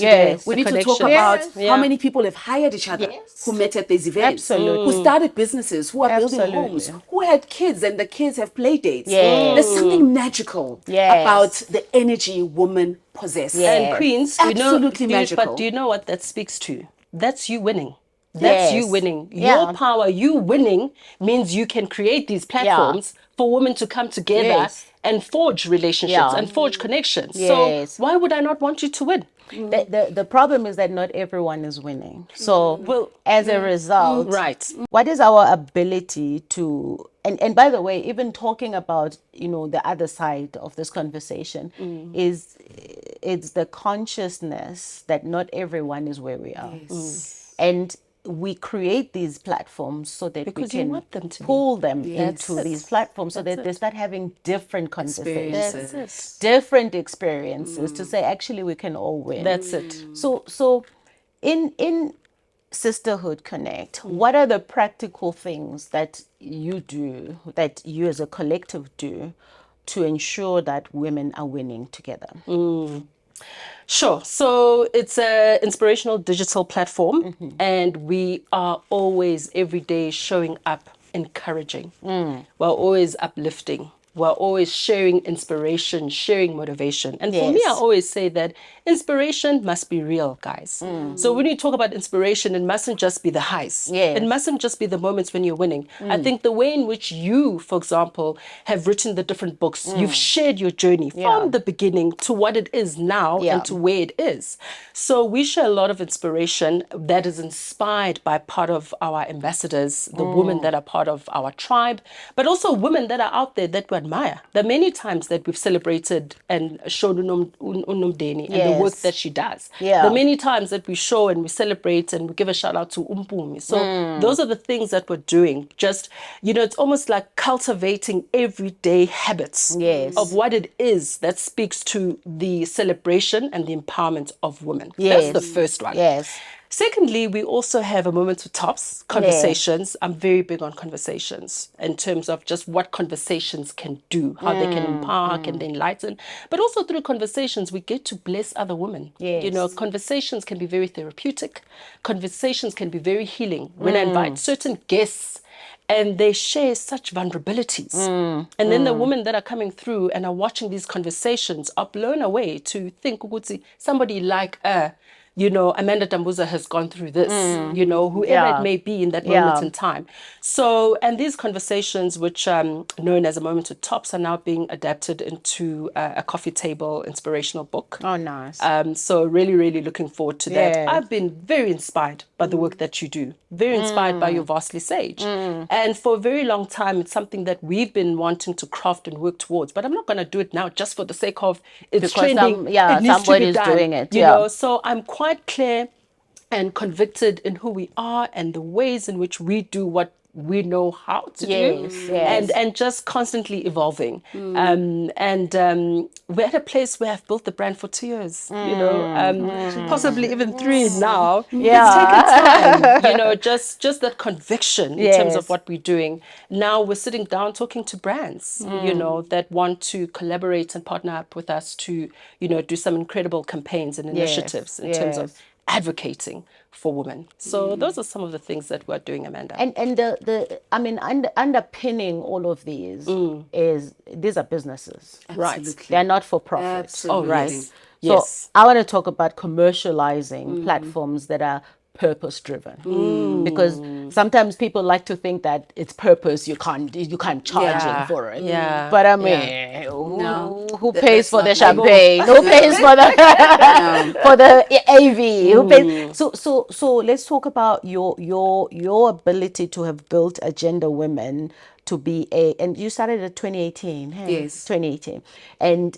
Speaker 2: We need to talk about how many people have hired each other who met at these events, who started businesses, who are building homes, who had kids and the kids have play dates. There's something magical about the energy women possess.
Speaker 3: And Queens,
Speaker 2: absolutely magical.
Speaker 3: But do you know what that speaks to? That's you winning. That's you winning. Your power, you winning, means you can create these platforms for women to come together and forge relationships and forge connections. So why would I not want you to win?
Speaker 1: The problem is that not everyone is winning. So as a result, what is our ability to, and by the way, even talking about, the other side of this conversation is it's the consciousness that not everyone is where we are. And we create these platforms so that we can pull them into these platforms so that they start having different conversations, different experiences to say, actually, we can all win.
Speaker 3: That's it.
Speaker 1: So in Sisterhood Connect, what are the practical things that you do, that you as a collective do, to ensure that women are winning together?
Speaker 3: Sure. So it's an inspirational digital platform, and we are always, every day, showing up, encouraging. We're always uplifting. We're always sharing inspiration, sharing motivation. And for me, I always say that inspiration must be real, guys. So when you talk about inspiration, it mustn't just be the highs. It mustn't just be the moments when you're winning. I think the way in which you, for example, have written the different books, you've shared your journey from the beginning to what it is now and to where it is. So we share a lot of inspiration that is inspired by part of our ambassadors, the women that are part of our tribe, but also women that are out there that we admire. There are many times that we've celebrated and shown Nomndeni and the work that she does. There are many times that we show and we celebrate and we give a shout out to Mpumi. So those are the things that we're doing. Just, it's almost like cultivating everyday habits of what it is that speaks to the celebration and the empowerment of women. That's the first one. Secondly, we also have a moment to tops, conversations. I'm very big on conversations in terms of just what conversations can do, how they can empower, how can they enlighten. But also through conversations, we get to bless other women. Conversations can be very therapeutic. Conversations can be very healing. When I invite certain guests, and they share such vulnerabilities. And then the women that are coming through and are watching these conversations are blown away to think, somebody like Amanda Dambuza has gone through this, whoever it may be in that moment in time. So, and these conversations, which are known as a moment to tops, are now being adapted into a coffee table inspirational book.
Speaker 1: Oh, nice.
Speaker 3: So really, really looking forward to that. I've been very inspired by the work that you do, very inspired by your Vastly Sage. And for a very long time, it's something that we've been wanting to craft and work towards. But I'm not going to do it now just for the sake of it's trending.
Speaker 1: Somebody's doing it.
Speaker 3: So I'm quite quite clear and convicted in who we are and the ways in which we do what we know how to do, and just constantly evolving. We're at a place where I've built the brand for 2 years, possibly even 3 now. It's taken time, just that conviction in terms of what we're doing. Now we're sitting down talking to brands, that want to collaborate and partner up with us to, do some incredible campaigns and initiatives in terms of advocating for women. So those are some of the things that we're doing, Amanda.
Speaker 1: And underpinning all of these is these are businesses.
Speaker 3: Right.
Speaker 1: They're not for profit.
Speaker 2: Absolutely.
Speaker 1: Right.
Speaker 3: Yes.
Speaker 1: So I want to talk about commercializing platforms that are purpose driven, because sometimes people like to think that it's purpose, you can't charge it for it. But I mean, who pays for the champagne? Who pays for the for the AV? Who pays? So let's talk about your ability to have built Agenda Women to be and you started at 2018.
Speaker 2: Yes,
Speaker 1: 2018, and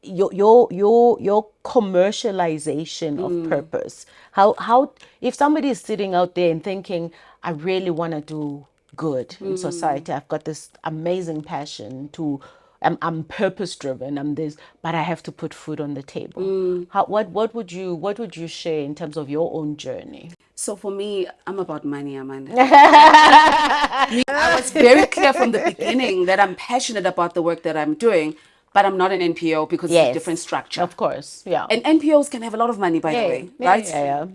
Speaker 1: your commercialization of purpose. How if somebody is sitting out there and thinking, I really want to do good in society, I've got this amazing passion to, I'm purpose driven, I'm this, but I have to put food on the table. What would you share in terms of your own journey?
Speaker 2: So for me, I'm about money, Amanda. I was very clear from the beginning that I'm passionate about the work that I'm doing, but I'm not an NPO because it's a different structure.
Speaker 1: Of course,
Speaker 2: And NPOs can have a lot of money, by the way, right?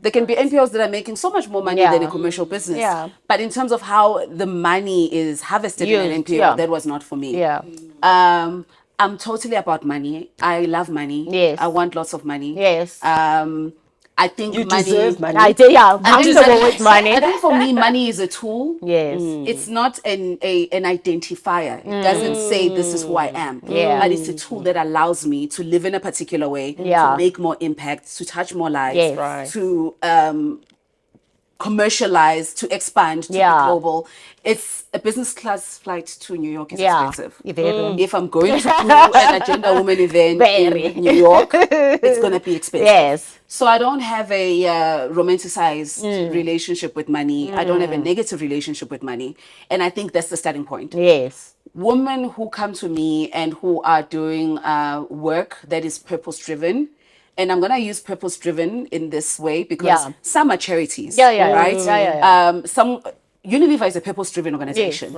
Speaker 2: There can be NPOs that are making so much more money than a commercial business. But in terms of how the money is harvested in an NPO, that was not for me. I'm totally about money. I love money. I want lots of money. I think
Speaker 3: you
Speaker 2: money
Speaker 3: deserve money.
Speaker 1: Comfortable with money.
Speaker 2: I think for me, money is a tool. It's not an identifier. It doesn't say this is who I am. But it's a tool that allows me to live in a particular way, to make more impact, to touch more lives, to commercialize, to expand, to be global. It's a business class flight to New York is expensive. If I'm going to do an Agenda Woman event in New York, it's going to be expensive. So I don't have a romanticized relationship with money. I don't have a negative relationship with money. And I think that's the starting point. Women who come to me and who are doing work that is purpose driven, and I'm going to use purpose driven in this way because some are charities, right? Some Unilever is a purpose driven organization.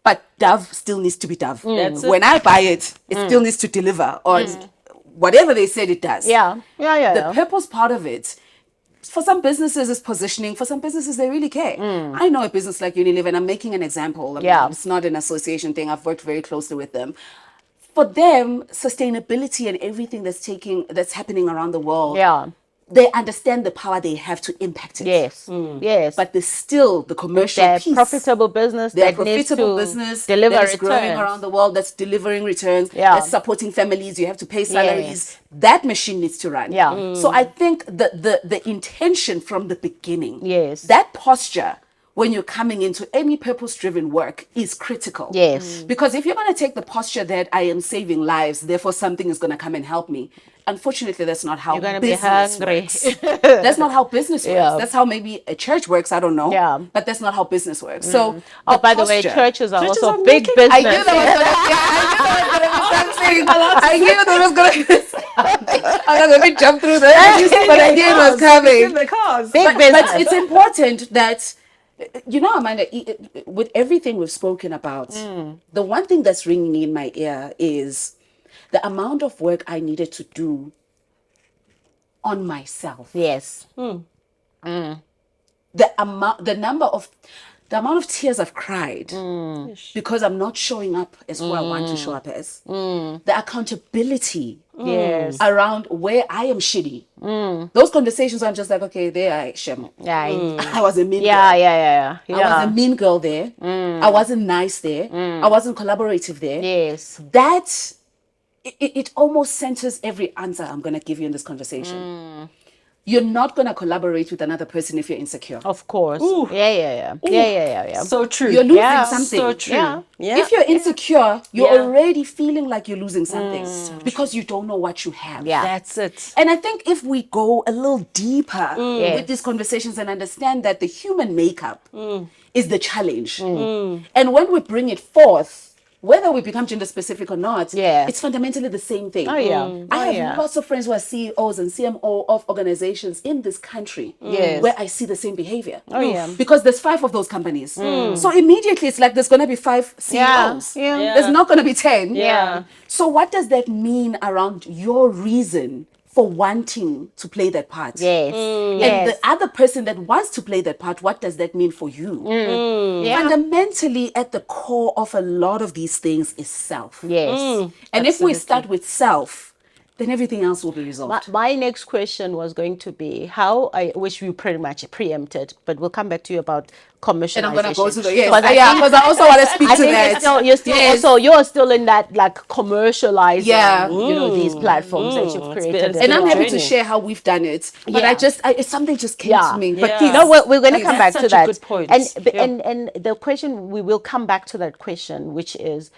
Speaker 2: But Dove still needs to be Dove. When I buy it, it still needs to deliver or whatever they said it does. The purpose part of it, for some businesses is positioning. For some businesses, they really care. I know a business like Unilever, and I'm making an example. It's not an association thing. I've worked very closely with them. For them, sustainability and everything that's happening around the world, they understand the power they have to impact it. But there's still the commercial piece.
Speaker 1: Profitable business.
Speaker 2: They're profitable business
Speaker 1: deliver
Speaker 2: that is growing around the world, that's delivering returns, that's supporting families. You have to pay salaries. That machine needs to run. So I think the intention from the beginning, that posture, when you're coming into any purpose-driven work is critical. Because if you're going to take the posture that I am saving lives, therefore something is going to come and help me. Unfortunately, that's not how business works. That's not how business works. That's how maybe a church works. I don't know. But that's not how business works. So,
Speaker 1: by the way, churches are also big business.
Speaker 2: I knew that was going to be something. I'm not going to jump through that. But I knew it was coming.
Speaker 1: Big business.
Speaker 2: But it's important that, Amanda, with everything we've spoken about, the one thing that's ringing in my ear is the amount of work I needed to do on myself. The amount of tears I've cried because I'm not showing up as who I want to show up as. The accountability around where I am shitty. Those conversations, I'm just like, okay, there I am. I was a mean girl. I was a mean girl there. I wasn't nice there. I wasn't collaborative there. That, it almost centers every answer I'm going to give you in this conversation. you're not going to collaborate with another person if you're insecure.
Speaker 1: Of course. Ooh. Yeah.
Speaker 3: So true.
Speaker 2: You're losing something.
Speaker 3: So true.
Speaker 1: Yeah.
Speaker 2: If you're insecure, you're already feeling like you're losing something because you don't know what you have.
Speaker 1: Yeah.
Speaker 3: That's it.
Speaker 2: And I think if we go a little deeper with these conversations and understand that the human makeup is the challenge. And when we bring it forth, whether we become gender specific or not, it's fundamentally the same thing. I have lots of friends who are CEOs and CMO of organizations in this country where I see the same behavior. Because there's 5 of those companies. So immediately it's like there's going to be 5 CEOs. There's not going to be 10. So what does that mean around your reason for wanting to play that part? And the other person that wants to play that part, what does that mean for you? Fundamentally, at the core of a lot of these things is self. And if we start with self, then everything else will be resolved.
Speaker 1: My next question was going to be which you pretty much preempted, but we'll come back to you about commercialization.
Speaker 2: And I'm going to go to the, because I also want to speak to that.
Speaker 1: You're still in that like commercializing, these platforms that you've created.
Speaker 2: And I'm happy to share how we've done it. But something just came to me. But please,
Speaker 1: we're going to come back to that.
Speaker 3: Good point.
Speaker 1: And the question, we will come back to that question, which is,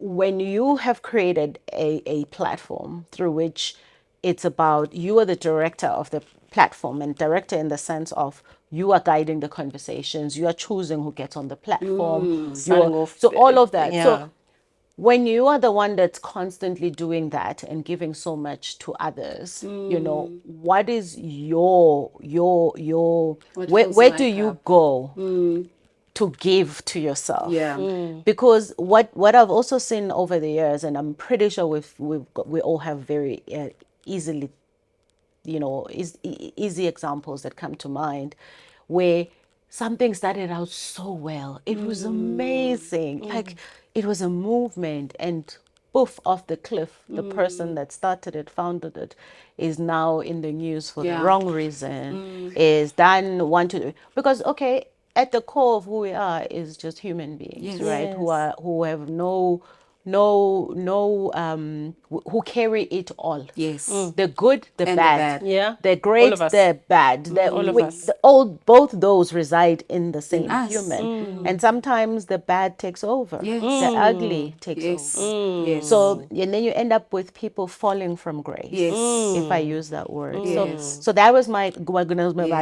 Speaker 1: when you have created a platform through which it's about, you are the director of the platform, and director in the sense of you are guiding the conversations, you are choosing who gets on the platform, so all of that. So when you are the one that's constantly doing that and giving so much to others, what is where do you go to give to yourself? Because what I've also seen over the years, and I'm pretty sure we all have very easily, easy examples that come to mind, where something started out so well, it was amazing, like it was a movement, and poof, off the cliff, the person that started it, founded it, is now in the news for the wrong reason, is done because at the core of who we are is just human beings, right? Who have who carry it all. The good, the bad. The great, the bad. Both those reside in the same human. And sometimes the bad takes over. The ugly takes over. So and then you end up with people falling from grace. If I use that word. So that was my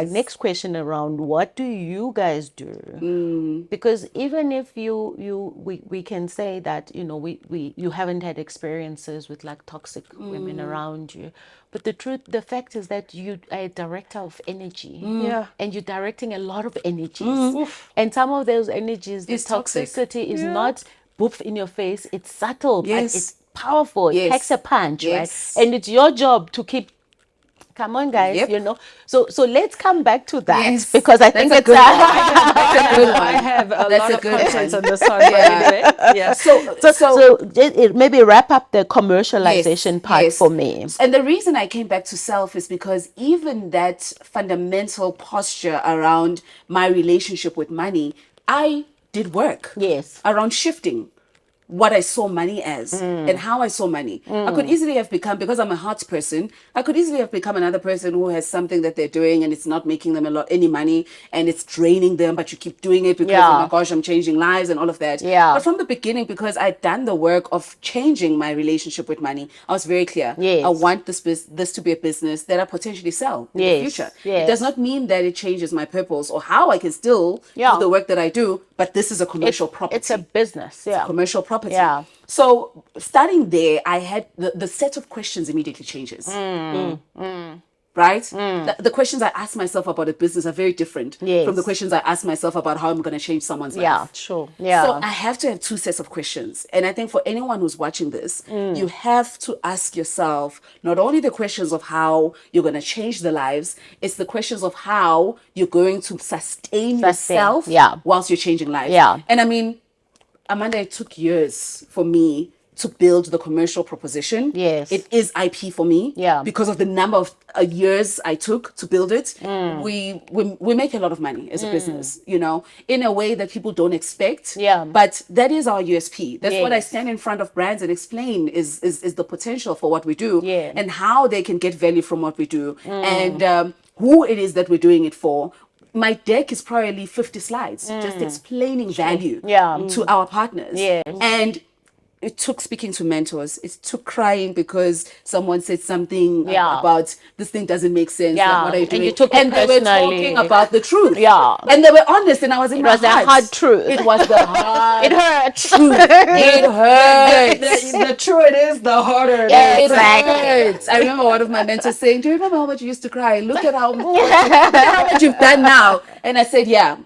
Speaker 1: next question around, what do you guys do? Because even if we can say that, you haven't had experiences with like toxic women around you, but the fact is that you are a director of energy, and you're directing a lot of energies, and some of those energies, the toxicity is not boop in your face, it's subtle, but it's powerful, it packs a punch, right? And it's your job to keep. Come on, guys, So let's come back to that, because I think it's
Speaker 3: a good one. I have a lot of content on this one.
Speaker 1: So maybe wrap up the commercialization part for me.
Speaker 2: And the reason I came back to self is because even that fundamental posture around my relationship with money, I did work around shifting what I saw money as and how I saw money. I could easily have become, because I'm a heart person, I could easily have become another person who has something that they're doing and it's not making them any money and it's draining them, but you keep doing it because, oh my gosh, I'm changing lives and all of that. But from the beginning, because I'd done the work of changing my relationship with money, I was very clear. I want this to be a business that I potentially sell in the future. It does not mean that it changes my purpose or how I can still do the work that I do, but this is a commercial property.
Speaker 1: It's a business.
Speaker 2: It's a commercial property. So starting there, I had the set of questions immediately changes. Right? The questions I ask myself about a business are very different from the questions I ask myself about how I'm going to change someone's life. So I have to have 2 sets of questions. And I think for anyone who's watching this, you have to ask yourself not only the questions of how you're going to change the lives, it's the questions of how you're going to sustain yourself whilst you're changing lives. And I mean, Amanda, it took years for me to build the commercial proposition.
Speaker 1: Yes.
Speaker 2: It is IP for me.
Speaker 1: Yeah.
Speaker 2: Because of the number of years I took to build it. We make a lot of money as a business, you know, in a way that people don't expect.
Speaker 1: Yeah.
Speaker 2: But that is our USP. That's what I
Speaker 1: Yes.
Speaker 2: stand in front of brands and explain is the potential for what we do.
Speaker 1: Yeah.
Speaker 2: And how they can get value from what we do. And who it is that we're doing it for. My deck is probably 50 slides just explaining value to our partners.
Speaker 1: Yes.
Speaker 2: And it took speaking to mentors. It took crying because someone said something about this thing doesn't make sense.
Speaker 1: Yeah.
Speaker 2: Like, what are you doing?
Speaker 1: And you took it
Speaker 2: they were
Speaker 1: personally.
Speaker 2: talking about the truth.
Speaker 1: Yeah.
Speaker 2: And they were honest, and I was in my heart.
Speaker 1: It was the hard truth.
Speaker 2: It was the hard
Speaker 1: It hurts.
Speaker 2: truth. It hurts.
Speaker 3: The truer it is, the harder it
Speaker 1: Yeah,
Speaker 3: is.
Speaker 2: It
Speaker 1: exactly.
Speaker 2: hurts. I remember one of my mentors saying, "Do you remember how much you used to cry? Look at how much you've done now." And I said, "Yeah,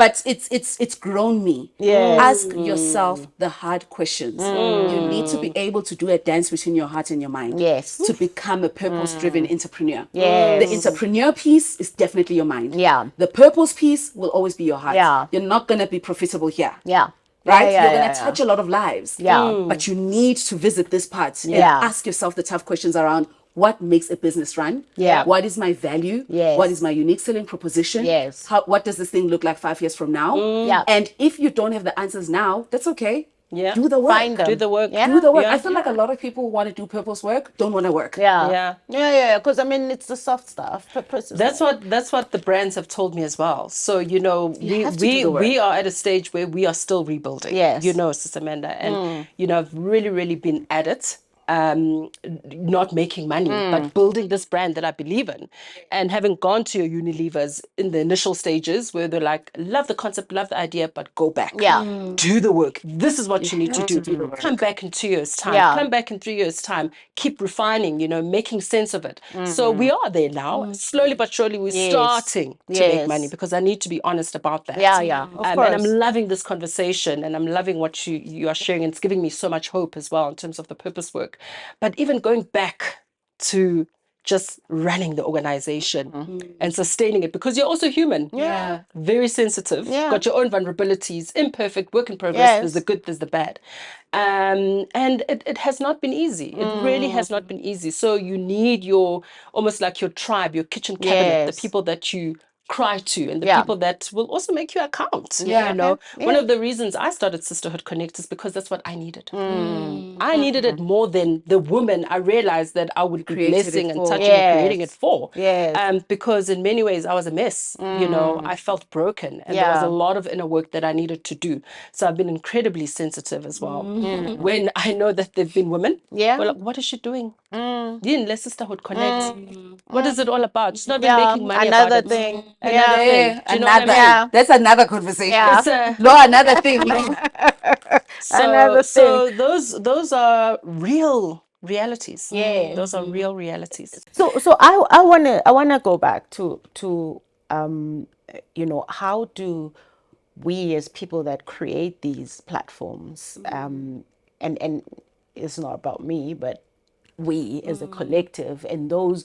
Speaker 2: but it's grown me."
Speaker 1: Yes.
Speaker 2: Ask yourself the hard questions. You need to be able to do a dance between your heart and your mind.
Speaker 1: Yes.
Speaker 2: To become a purpose-driven entrepreneur.
Speaker 1: Yes.
Speaker 2: The entrepreneur piece is definitely your mind.
Speaker 1: Yeah.
Speaker 2: The purpose piece will always be your heart.
Speaker 1: Yeah.
Speaker 2: You're not gonna be profitable here.
Speaker 1: Yeah.
Speaker 2: Right?
Speaker 1: Yeah,
Speaker 2: You're
Speaker 1: yeah,
Speaker 2: going to touch a lot of lives.
Speaker 1: Yeah.
Speaker 2: But you need to visit this part and
Speaker 1: Yeah.
Speaker 2: ask yourself the tough questions around what makes a business run?
Speaker 1: Yeah.
Speaker 2: What is my value?
Speaker 1: Yes.
Speaker 2: What is my unique selling proposition?
Speaker 1: Yes.
Speaker 2: What does this thing look like 5 years from now?
Speaker 1: Yeah.
Speaker 2: And if you don't have the answers now, that's okay.
Speaker 3: Yeah.
Speaker 2: Do the work.
Speaker 1: Find them.
Speaker 3: Do the work.
Speaker 1: Yeah.
Speaker 2: Do the work.
Speaker 3: Yeah.
Speaker 2: I feel like a lot of people who want to do purpose work don't want to work.
Speaker 1: Yeah.
Speaker 3: Yeah.
Speaker 1: Yeah. Because I mean, it's the soft stuff. Purpose is
Speaker 3: That's what the brands have told me as well. So you know,
Speaker 2: have to do the work.
Speaker 3: we are at a stage where we are still rebuilding.
Speaker 1: Yes.
Speaker 3: You know, Sister Amanda, and you know, I've really been at it. Not making money, but building this brand that I believe in. And having gone to your Unilevers in the initial stages where they're like, love the concept, love the idea, but go back.
Speaker 1: Yeah.
Speaker 3: Do the work. This is what you need to do. Come back in 2 years' time.
Speaker 1: Yeah.
Speaker 3: Come back in 3 years' time. Keep refining, you know, making sense of it. So we are there now. Slowly but surely we're starting to make money, because I need to be honest about that.
Speaker 1: Yeah. Of course.
Speaker 3: And I'm loving this conversation, and I'm loving what you are sharing. And it's giving me so much hope as well in terms of the purpose work. But even going back to just running the organization and sustaining it, because you're also human.
Speaker 1: Yeah.
Speaker 3: Very sensitive.
Speaker 1: Yeah.
Speaker 3: Got your own vulnerabilities, imperfect, work in progress.
Speaker 1: Yes.
Speaker 3: There's the good, there's the bad. And it has not been easy. It really has not been easy. So you need your, almost like your tribe, your kitchen cabinet,
Speaker 1: Yes.
Speaker 3: the people that you cry to, and the
Speaker 1: Yeah.
Speaker 3: people that will also make you account.
Speaker 2: Yeah.
Speaker 3: You know,
Speaker 1: Yeah.
Speaker 3: one of the reasons I started Sisterhood Connect is because that's what I needed. I needed it more than the woman I realized that I would be
Speaker 2: Created
Speaker 3: blessing
Speaker 2: it
Speaker 3: and
Speaker 2: for.
Speaker 3: touching and creating it
Speaker 1: Yes.
Speaker 3: for.
Speaker 1: Yes.
Speaker 3: Because in many ways I was a mess. You know, I felt broken, and there was
Speaker 1: Yeah.
Speaker 3: a lot of inner work that I needed to do. So I've been incredibly sensitive as well. When I know that there've been women,
Speaker 1: Yeah.
Speaker 3: well, what is she doing? Let Sisterhood Connect. What is it all about? She's not been
Speaker 1: Yeah.
Speaker 3: making money
Speaker 1: Another
Speaker 3: about it.
Speaker 1: thing.
Speaker 3: Another thing.
Speaker 2: Yeah,
Speaker 3: Do you know what I
Speaker 2: another.
Speaker 3: mean?
Speaker 1: Yeah.
Speaker 2: That's another conversation.
Speaker 1: Yeah.
Speaker 3: It's a,
Speaker 2: No, another thing.
Speaker 1: Another
Speaker 3: so those are real realities.
Speaker 1: Yeah.
Speaker 3: Those are real realities.
Speaker 1: So I wanna go back to you know, how do we as people that create these platforms and it's not about me, but we as a collective, and those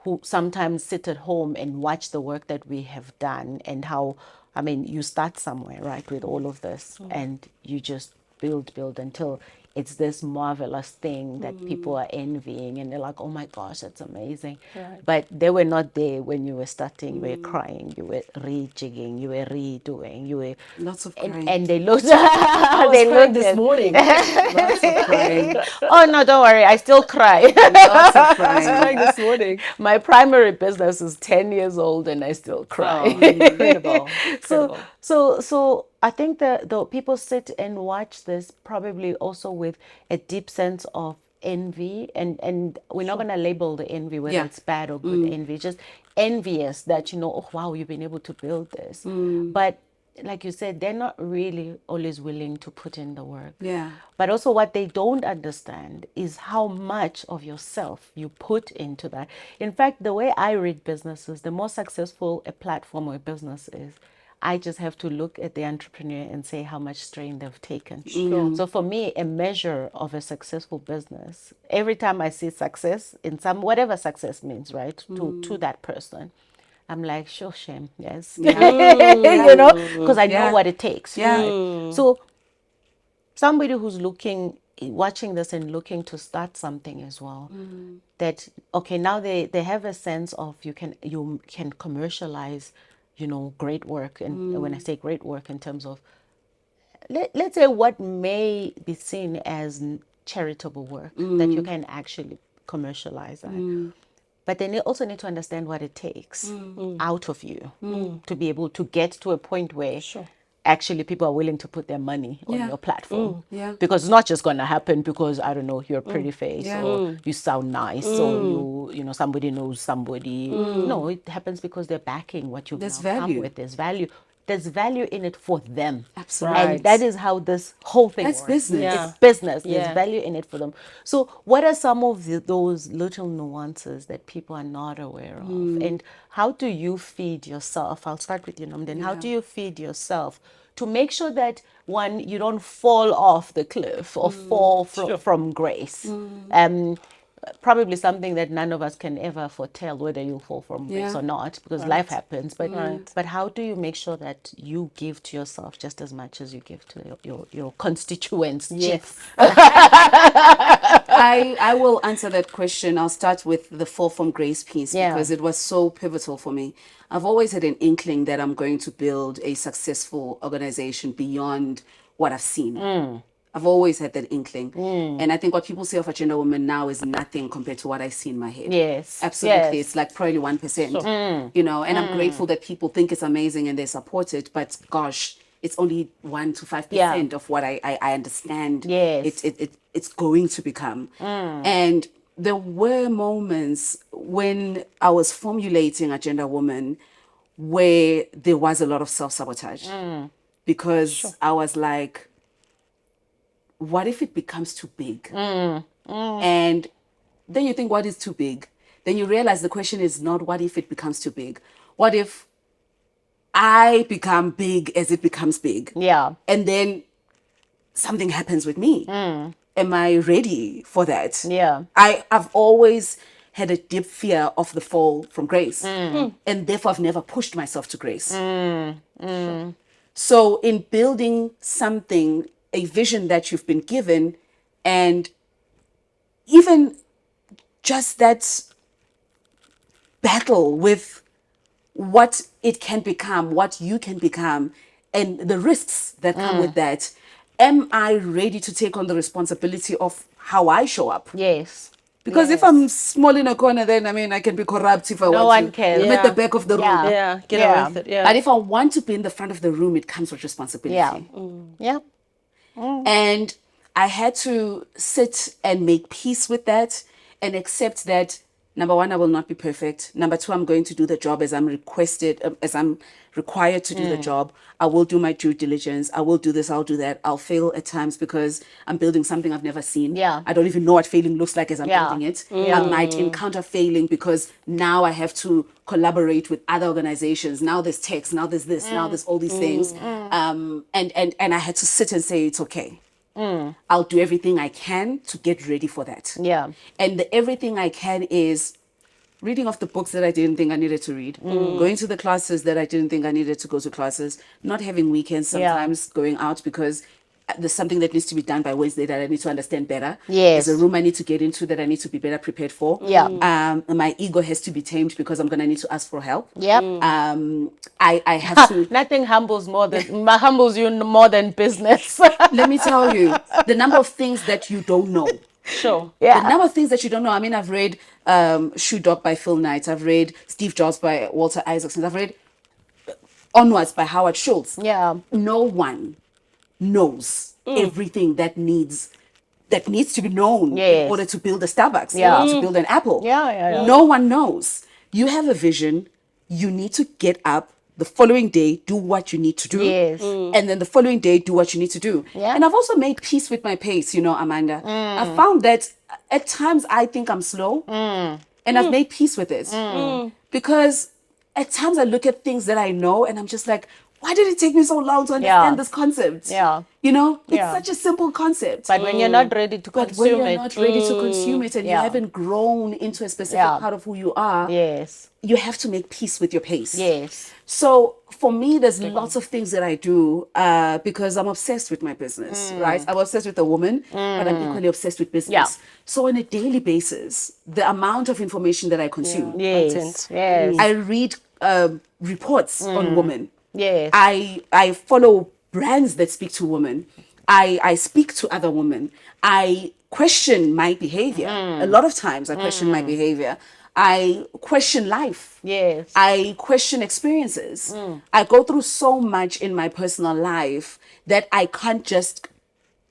Speaker 1: who sometimes sit at home and watch the work that we have done, and how, I mean, you start somewhere, right, with all of this, and you just build until it's this marvelous thing that people are envying, and they're like, oh my gosh, that's amazing. But they were not there when you were starting. You were crying, you were rejigging, you were redoing, you were
Speaker 2: Lots of crying.
Speaker 1: and they looked
Speaker 3: I was
Speaker 1: they
Speaker 3: crying
Speaker 1: looked
Speaker 3: this
Speaker 1: at,
Speaker 3: morning.
Speaker 2: Lots of crying.
Speaker 1: oh no, don't worry, I still cry.
Speaker 2: Lots of
Speaker 3: I was
Speaker 2: crying.
Speaker 3: crying this morning.
Speaker 1: My primary business is 10 years old and I still cry.
Speaker 3: Incredible.
Speaker 1: So I think the people sit and watch this probably also with a deep sense of envy, and we're not going to label the envy whether
Speaker 2: Yeah.
Speaker 1: it's bad or good envy, just envious that, you know, oh wow, you've been able to build this. But like you said, they're not really always willing to put in the work.
Speaker 2: Yeah.
Speaker 1: But also what they don't understand is how much of yourself you put into that. In fact, the way I read businesses, the more successful a platform or a business is, I just have to look at the entrepreneur and say how much strain they've taken. So for me, a measure of a successful business, every time I see success in some, whatever success means, right, to that person, I'm like, sure, shame, yes. You know, because I know what it takes.
Speaker 2: Yeah.
Speaker 1: Right? So somebody who's looking watching this and looking to start something as well, that okay, now they have a sense of you can commercialize, great work. And when I say great work, in terms of let's say what may be seen as charitable work, that you can actually commercialize that. But then you also need to understand what it takes out of you to be able to get to a point where actually people are willing to put their money on your platform. Because it's not just going to happen because, I don't know, you're a pretty face or you sound nice or somebody knows somebody. No, it happens because they're backing what you've now come with. There's value. There's value in it for them.
Speaker 2: Absolutely.
Speaker 1: And that is how this whole thing works.
Speaker 2: Business.
Speaker 3: Yeah.
Speaker 1: It's business. There's value in it for them. So what are some of those little nuances that people are not aware of? And how do you feed yourself? I'll start with you, Nomndeni. How do you feed yourself to make sure that, one, you don't fall off the cliff or fall from grace? Probably something that none of us can ever foretell, whether you'll fall from grace or not, because life happens. But how do you make sure that you give to yourself just as much as you give to your constituents?
Speaker 3: Yes.
Speaker 2: I will answer that question. I'll start with the fall from grace piece because it was so pivotal for me. I've always had an inkling that I'm going to build a successful organization beyond what I've seen. I've always had that inkling. And I think what people say of Agenda Women now is nothing compared to what I see in my head.
Speaker 1: Yes.
Speaker 2: Absolutely. Yes. It's like probably 1%, and I'm grateful that people think it's amazing and they support it. But gosh, it's only 1 to 5% of what I understand it's going to become. And there were moments when I was formulating Agenda Woman where there was a lot of self-sabotage. Because I was like, what if it becomes too big? And then you think, what is too big? Then you realize the question is not what if it becomes too big? What if I become big as it becomes big?
Speaker 1: Yeah.
Speaker 2: And then something happens with me. Am I ready for that?
Speaker 1: Yeah.
Speaker 2: I've always had a deep fear of the fall from grace. And therefore I've never pushed myself to grace. So in building something, a vision that you've been given, and even just that battle with what it can become, what you can become, and the risks that come with that. Am I ready to take on the responsibility of how I show up?
Speaker 1: Yes.
Speaker 2: Because if I'm small in a corner, then I can be corrupt if I want to.
Speaker 1: No one can.
Speaker 2: I'm at the back of the room.
Speaker 3: Get away with it. Yeah.
Speaker 2: But if I want to be in the front of the room, it comes with responsibility. And I had to sit and make peace with that and accept that, number one, I will not be perfect. Number two, I'm going to do the job as I'm required to do the job. I will do my due diligence. I will do this. I'll do that. I'll fail at times because I'm building something I've never seen. I don't even know what failing looks like as I'm building it. I might encounter failing because now I have to collaborate with other organizations. Now there's text. Now there's this. Now there's all these things. And I had to sit and say, it's okay. I'll do everything I can to get ready for that. And the everything I can is reading off the books that I didn't think I needed to read, going to the classes that I didn't think I needed to go to classes, not having weekends sometimes, going out because there's something that needs to be done by Wednesday that I need to understand better. There's a room I need to get into that I need to be better prepared for. My ego has to be tamed because I'm going to need to ask for help. I have to...
Speaker 1: Nothing humbles you more than business.
Speaker 2: Let me tell you, the number of things that you don't know. The number of things that you don't know. I mean, I've read Shoe Dog by Phil Knight. I've read Steve Jobs by Walter Isaacson. I've read Onwards by Howard Schultz. No one knows everything that needs to be known in order to build a Starbucks, to build an Apple. No one knows. You have a vision. You need to get up the following day, do what you need to do. And then the following day, do what you need to do. And I've also made peace with my pace, Amanda. I found that at times I think I'm slow and I've made peace with it. Because at times I look at things that I know and I'm just like, why did it take me so long to understand this concept?
Speaker 1: Yeah.
Speaker 2: You know, it's such a simple concept.
Speaker 1: But when you're not ready to consume it.
Speaker 2: But when you're not ready to consume it and you haven't grown into a specific part of who you are, you have to make peace with your pace.
Speaker 1: Yes.
Speaker 2: So for me, there's lots of things that I do because I'm obsessed with my business, right? I'm obsessed with a woman, but I'm equally obsessed with business. Yeah. So on a daily basis, the amount of information that I consume, I read reports on women.
Speaker 1: Yes.
Speaker 2: I follow brands that speak to women. I speak to other women. I question my behavior. A lot of times I question my behavior. I question life.
Speaker 1: Yes.
Speaker 2: I question experiences. I go through so much in my personal life that I can't just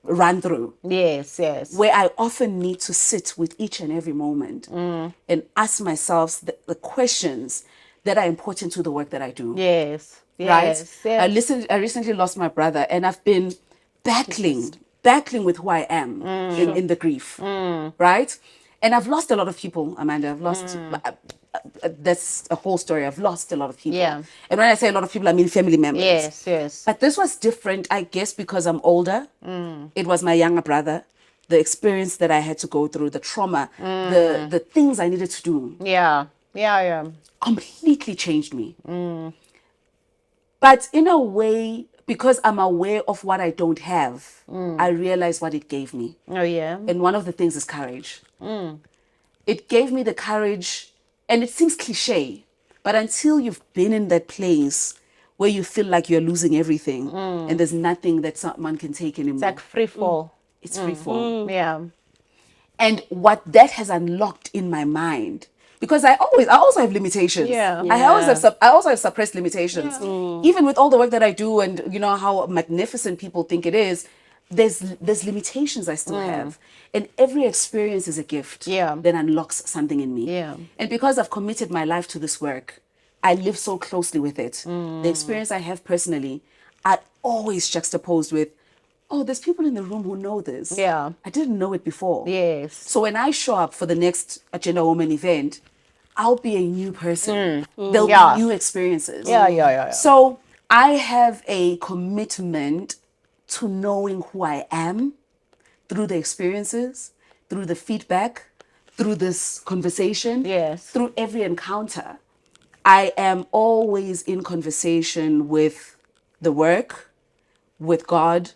Speaker 2: run through.
Speaker 1: Yes, yes.
Speaker 2: Where I often need to sit with each and every moment and ask myself the questions that are important to the work that I do.
Speaker 1: Yes.
Speaker 2: Right?
Speaker 1: Yes, yes.
Speaker 2: I recently lost my brother, and I've been battling with who I am in the grief. Right? And I've lost a lot of people, Amanda. I've lost, that's a whole story. I've lost a lot of people.
Speaker 1: Yeah.
Speaker 2: And when I say a lot of people, I mean family members.
Speaker 1: Yes, yes.
Speaker 2: But this was different, I guess, because I'm older. It was my younger brother. The experience that I had to go through, the trauma, the things I needed to do.
Speaker 1: Yeah, yeah, yeah.
Speaker 2: Completely changed me. But in a way, because I'm aware of what I don't have, I realize what it gave me.
Speaker 1: Oh, yeah.
Speaker 2: And one of the things is courage. It gave me the courage, and it seems cliche, but until you've been in that place where you feel like you're losing everything and there's nothing that someone can take anymore.
Speaker 1: It's like free fall.
Speaker 2: It's free fall.
Speaker 1: Yeah.
Speaker 2: And what that has unlocked in my mind, because I also have limitations.
Speaker 1: Yeah.
Speaker 2: I also have suppressed limitations. Even with all the work that I do, and you know how magnificent people think it is, there's limitations I still have. And every experience is a gift that unlocks something in me.
Speaker 1: Yeah.
Speaker 2: And because I've committed my life to this work, I live so closely with it. The experience I have personally, I always juxtaposed with, oh, there's people in the room who know this.
Speaker 1: Yeah.
Speaker 2: I didn't know it before.
Speaker 1: Yes.
Speaker 2: So when I show up for the next Agenda Woman event, I'll be a new person. There'll be new experiences.
Speaker 1: Yeah.
Speaker 2: So I have a commitment to knowing who I am through the experiences, through the feedback, through this conversation, through every encounter. I am always in conversation with the work, with God,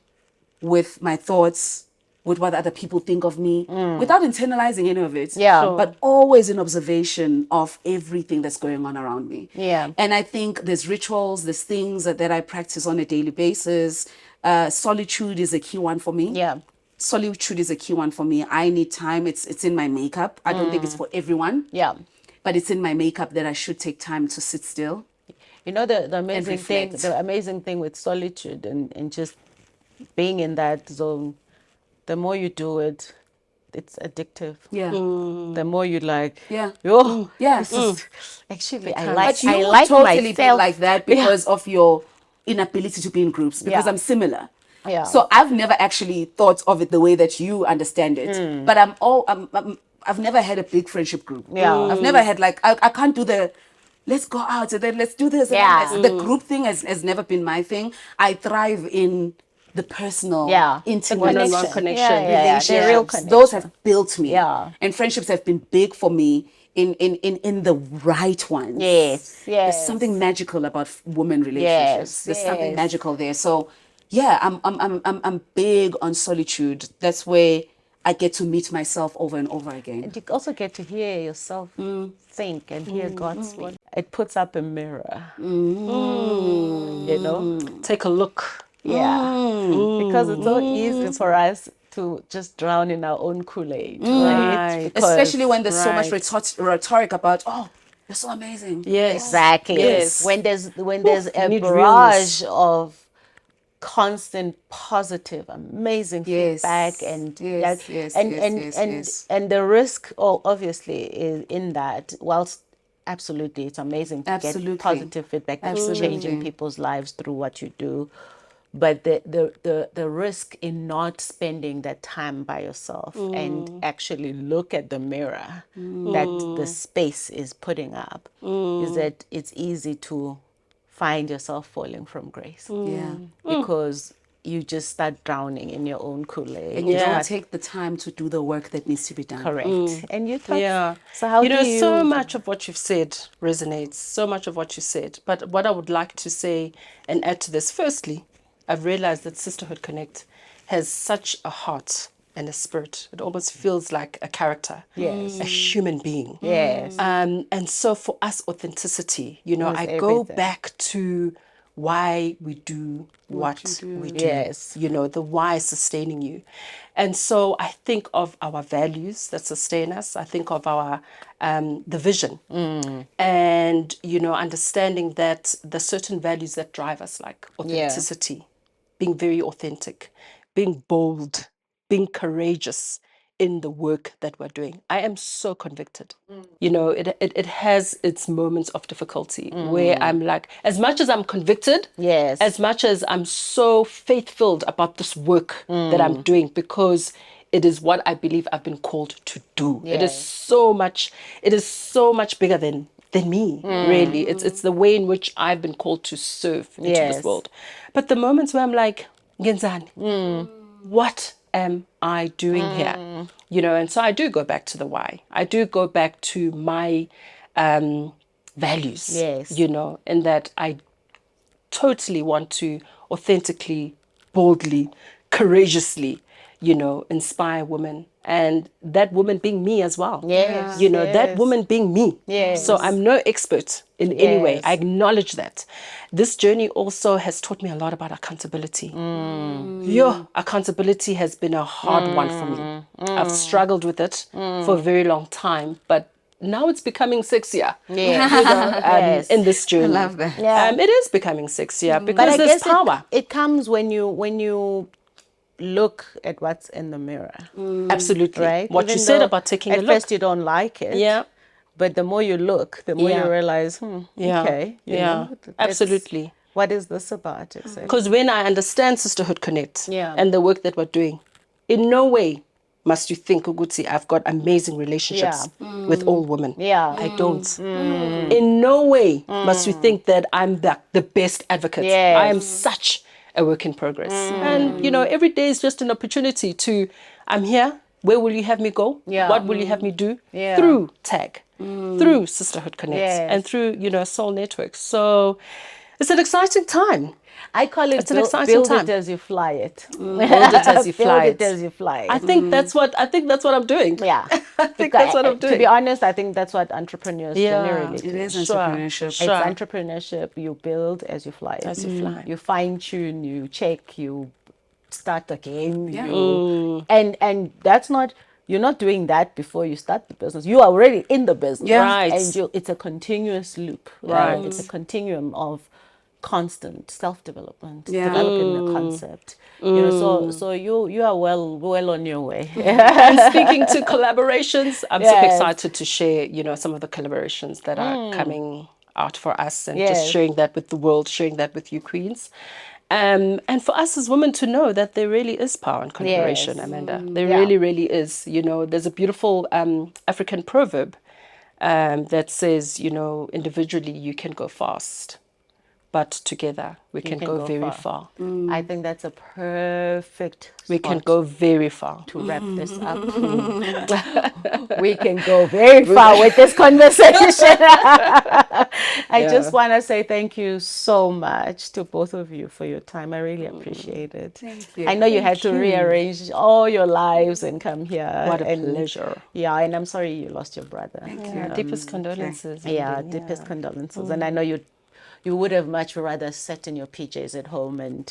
Speaker 2: with my thoughts, with what other people think of me, without internalizing any of it.
Speaker 1: Yeah. Sure.
Speaker 2: But always in observation of everything that's going on around me.
Speaker 1: Yeah.
Speaker 2: And I think there's rituals, there's things that I practice on a daily basis. Solitude is a key one for me.
Speaker 1: Yeah.
Speaker 2: Solitude is a key one for me. I need time. It's in my makeup. I don't think it's for everyone.
Speaker 1: Yeah.
Speaker 2: But it's in my makeup that I should take time to sit still.
Speaker 1: You know, the amazing thing with solitude and just being in that zone, the more you do it, it's addictive.
Speaker 2: Yeah.
Speaker 1: The more you like.
Speaker 2: Yeah.
Speaker 1: Oh,
Speaker 2: yes.
Speaker 1: Actually,
Speaker 2: I
Speaker 1: like
Speaker 2: totally
Speaker 1: myself.
Speaker 2: be like that because of your inability to be in groups. Because I'm similar.
Speaker 1: Yeah.
Speaker 2: So I've never actually thought of it the way that you understand it. But I've never had a big friendship group.
Speaker 1: Yeah.
Speaker 2: I've never had I can't do the let's go out and then let's do this. And the group thing has never been my thing. I thrive in the personal, intimate
Speaker 1: connection.
Speaker 2: relationships.
Speaker 1: The real connection.
Speaker 2: Those have built me.
Speaker 1: Yeah.
Speaker 2: And friendships have been big for me in the right ones.
Speaker 1: Yes.
Speaker 2: There's something magical about women relationships. There's something magical there. So yeah, I'm big on solitude. That's where I get to meet myself over and over again.
Speaker 1: And you also get to hear yourself think and hear God speak. It puts up a mirror. You know?
Speaker 3: Take a look.
Speaker 1: Yeah. Because it's so easy for us to just drown in our own Kool-Aid, right?
Speaker 2: Especially when there's so much rhetoric about, oh, you're so amazing.
Speaker 3: Yes.
Speaker 1: Exactly.
Speaker 3: Yes.
Speaker 1: When there's a barrage of constant positive, amazing feedback and the risk obviously is in that. Whilst absolutely it's amazing to get positive feedback, that's changing people's lives through what you do. But the risk in not spending that time by yourself and actually look at the mirror that the space is putting up is that it's easy to find yourself falling from grace.
Speaker 2: Yeah.
Speaker 1: Because you just start drowning in your own Kool-Aid.
Speaker 2: And you don't take the time to do the work that needs to be done.
Speaker 1: Correct. And you thought,
Speaker 3: Yeah.
Speaker 1: so how do you...
Speaker 3: So much of what you've said resonates, so much of what you said. But what I would like to say and add to this, firstly, I've realized that Sisterhood Connect has such a heart and a spirit. It almost feels like a character,
Speaker 1: yes,
Speaker 3: a human being.
Speaker 1: Yes.
Speaker 3: And so for us, authenticity, I go back to why we do what we do.
Speaker 1: Yes.
Speaker 3: The why sustaining you. And so I think of our values that sustain us. I think of our the vision. And, understanding that the certain values that drive us, like authenticity, being very authentic, being bold, being courageous in the work that we're doing. I am so convicted. It has its moments of difficulty where I'm like, as much as I'm convicted, as much as I'm so faith-filled about this work that I'm doing, because it is what I believe I've been called to do. It is so much bigger than me, really. It's the way in which I've been called to serve into this world. But the moments where I'm like, Ngenzani, what am I doing here? And so I do go back to the why. I do go back to my values, in that I totally want to authentically, boldly, courageously, inspire women. And that woman being me as well. That woman being me. So I'm no expert in any way. I acknowledge that. This journey also has taught me a lot about accountability. Accountability has been a hard one for me. I've struggled with it for a very long time, but now it's becoming sexier. In this journey.
Speaker 2: I love that.
Speaker 3: It is becoming sexier because there's power.
Speaker 1: It comes when you look at what's in the mirror.
Speaker 3: Absolutely.
Speaker 1: Right?
Speaker 3: What you said about taking a look.
Speaker 1: At first you don't like it.
Speaker 3: Yeah.
Speaker 1: But the more you look, the more you realize, okay.
Speaker 3: Absolutely.
Speaker 1: What is this about?
Speaker 3: Because when I understand Sisterhood Connect and the work that we're doing, in no way must you think, Uguti, I've got amazing relationships with all women. I don't. In no way must you think that I'm the best advocate. I am such a work in progress. And, every day is just an opportunity to, I'm here. Where will you have me go? What will you have me do? Through TAG, through Sisterhood Connect, and through, Soul Network. So it's an exciting time.
Speaker 1: I call it build it as you fly it.
Speaker 3: Build it as you fly it.
Speaker 1: Build it as you fly it.
Speaker 3: I think that's what I'm doing.
Speaker 1: Yeah.
Speaker 3: I think that's what I'm doing.
Speaker 1: To be honest, I think that's what entrepreneurs generally do.
Speaker 2: It is entrepreneurship.
Speaker 1: It's entrepreneurship. You build as you fly it.
Speaker 3: As you fly.
Speaker 1: You fine tune, you check, you start again. And that's not, you're not doing that before you start the business. You are already in the business.
Speaker 3: Right.
Speaker 1: And it's a continuous loop. Right. It's a continuum of constant self-development, developing the concept. So you are well on your way.
Speaker 3: And speaking to collaborations, I'm super excited to share, some of the collaborations that are coming out for us, and just sharing that with the world, sharing that with you queens. And for us as women to know that there really is power in collaboration, Amanda. There really, really is. There's a beautiful African proverb that says, individually you can go fast, but together we can go very far.
Speaker 1: I think that's a perfect
Speaker 3: We can go very far.
Speaker 1: To wrap this up. We can go very far with this conversation. I just want to say thank you so much to both of you for your time. I really appreciate it.
Speaker 2: Thank you.
Speaker 1: I know you had to rearrange all your lives and come here.
Speaker 3: What a pleasure.
Speaker 1: Yeah, and I'm sorry you lost your brother.
Speaker 2: Thank you.
Speaker 3: Deepest condolences.
Speaker 1: Deepest condolences. And I know you would have much rather sat in your PJs at home and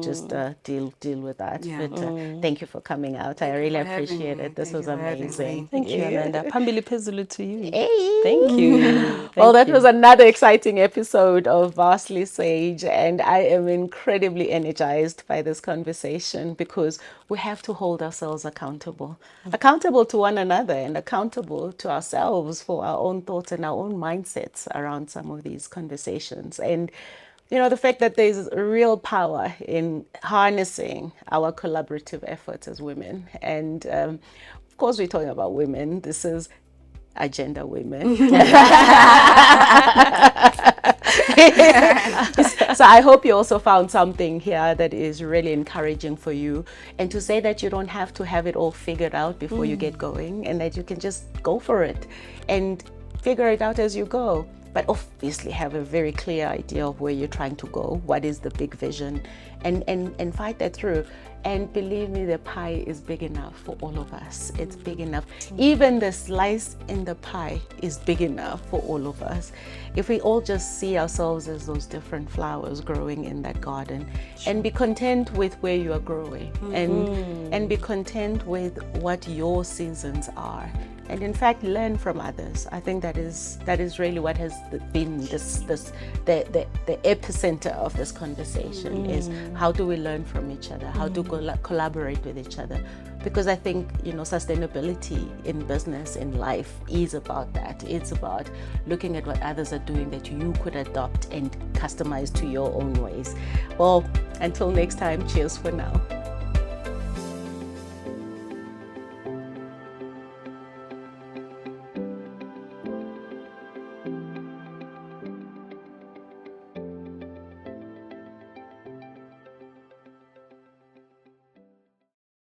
Speaker 1: just deal with that. Yeah. But thank you for coming out. I really appreciate it. This was amazing.
Speaker 3: Thank you, Amanda. Phambili phezulu to you.
Speaker 1: Hey.
Speaker 3: Thank you.
Speaker 1: Well, that was another exciting episode of Vastly Sage, and I am incredibly energized by this conversation because we have to hold ourselves accountable to one another and accountable to ourselves for our own thoughts and our own mindsets around some of these conversations. And the fact that there's real power in harnessing our collaborative efforts as women. And of course, we're talking about women. This is Agenda Women. So I hope you also found something here that is really encouraging for you, and to say that you don't have to have it all figured out before you get going, and that you can just go for it and figure it out as you go. But obviously have a very clear idea of where you're trying to go, what is the big vision, and fight that through. And believe me, the pie is big enough for all of us. It's big enough. Even the slice in the pie is big enough for all of us. If we all just see ourselves as those different flowers growing in that garden, and be content with where you are growing, and be content with what your seasons are. And in fact, learn from others. I think that is really what has been the epicenter of this conversation, is how do we learn from each other? How do we collaborate with each other? Because I think, sustainability in business, in life, is about that. It's about looking at what others are doing that you could adopt and customize to your own ways. Well, until next time, cheers for now.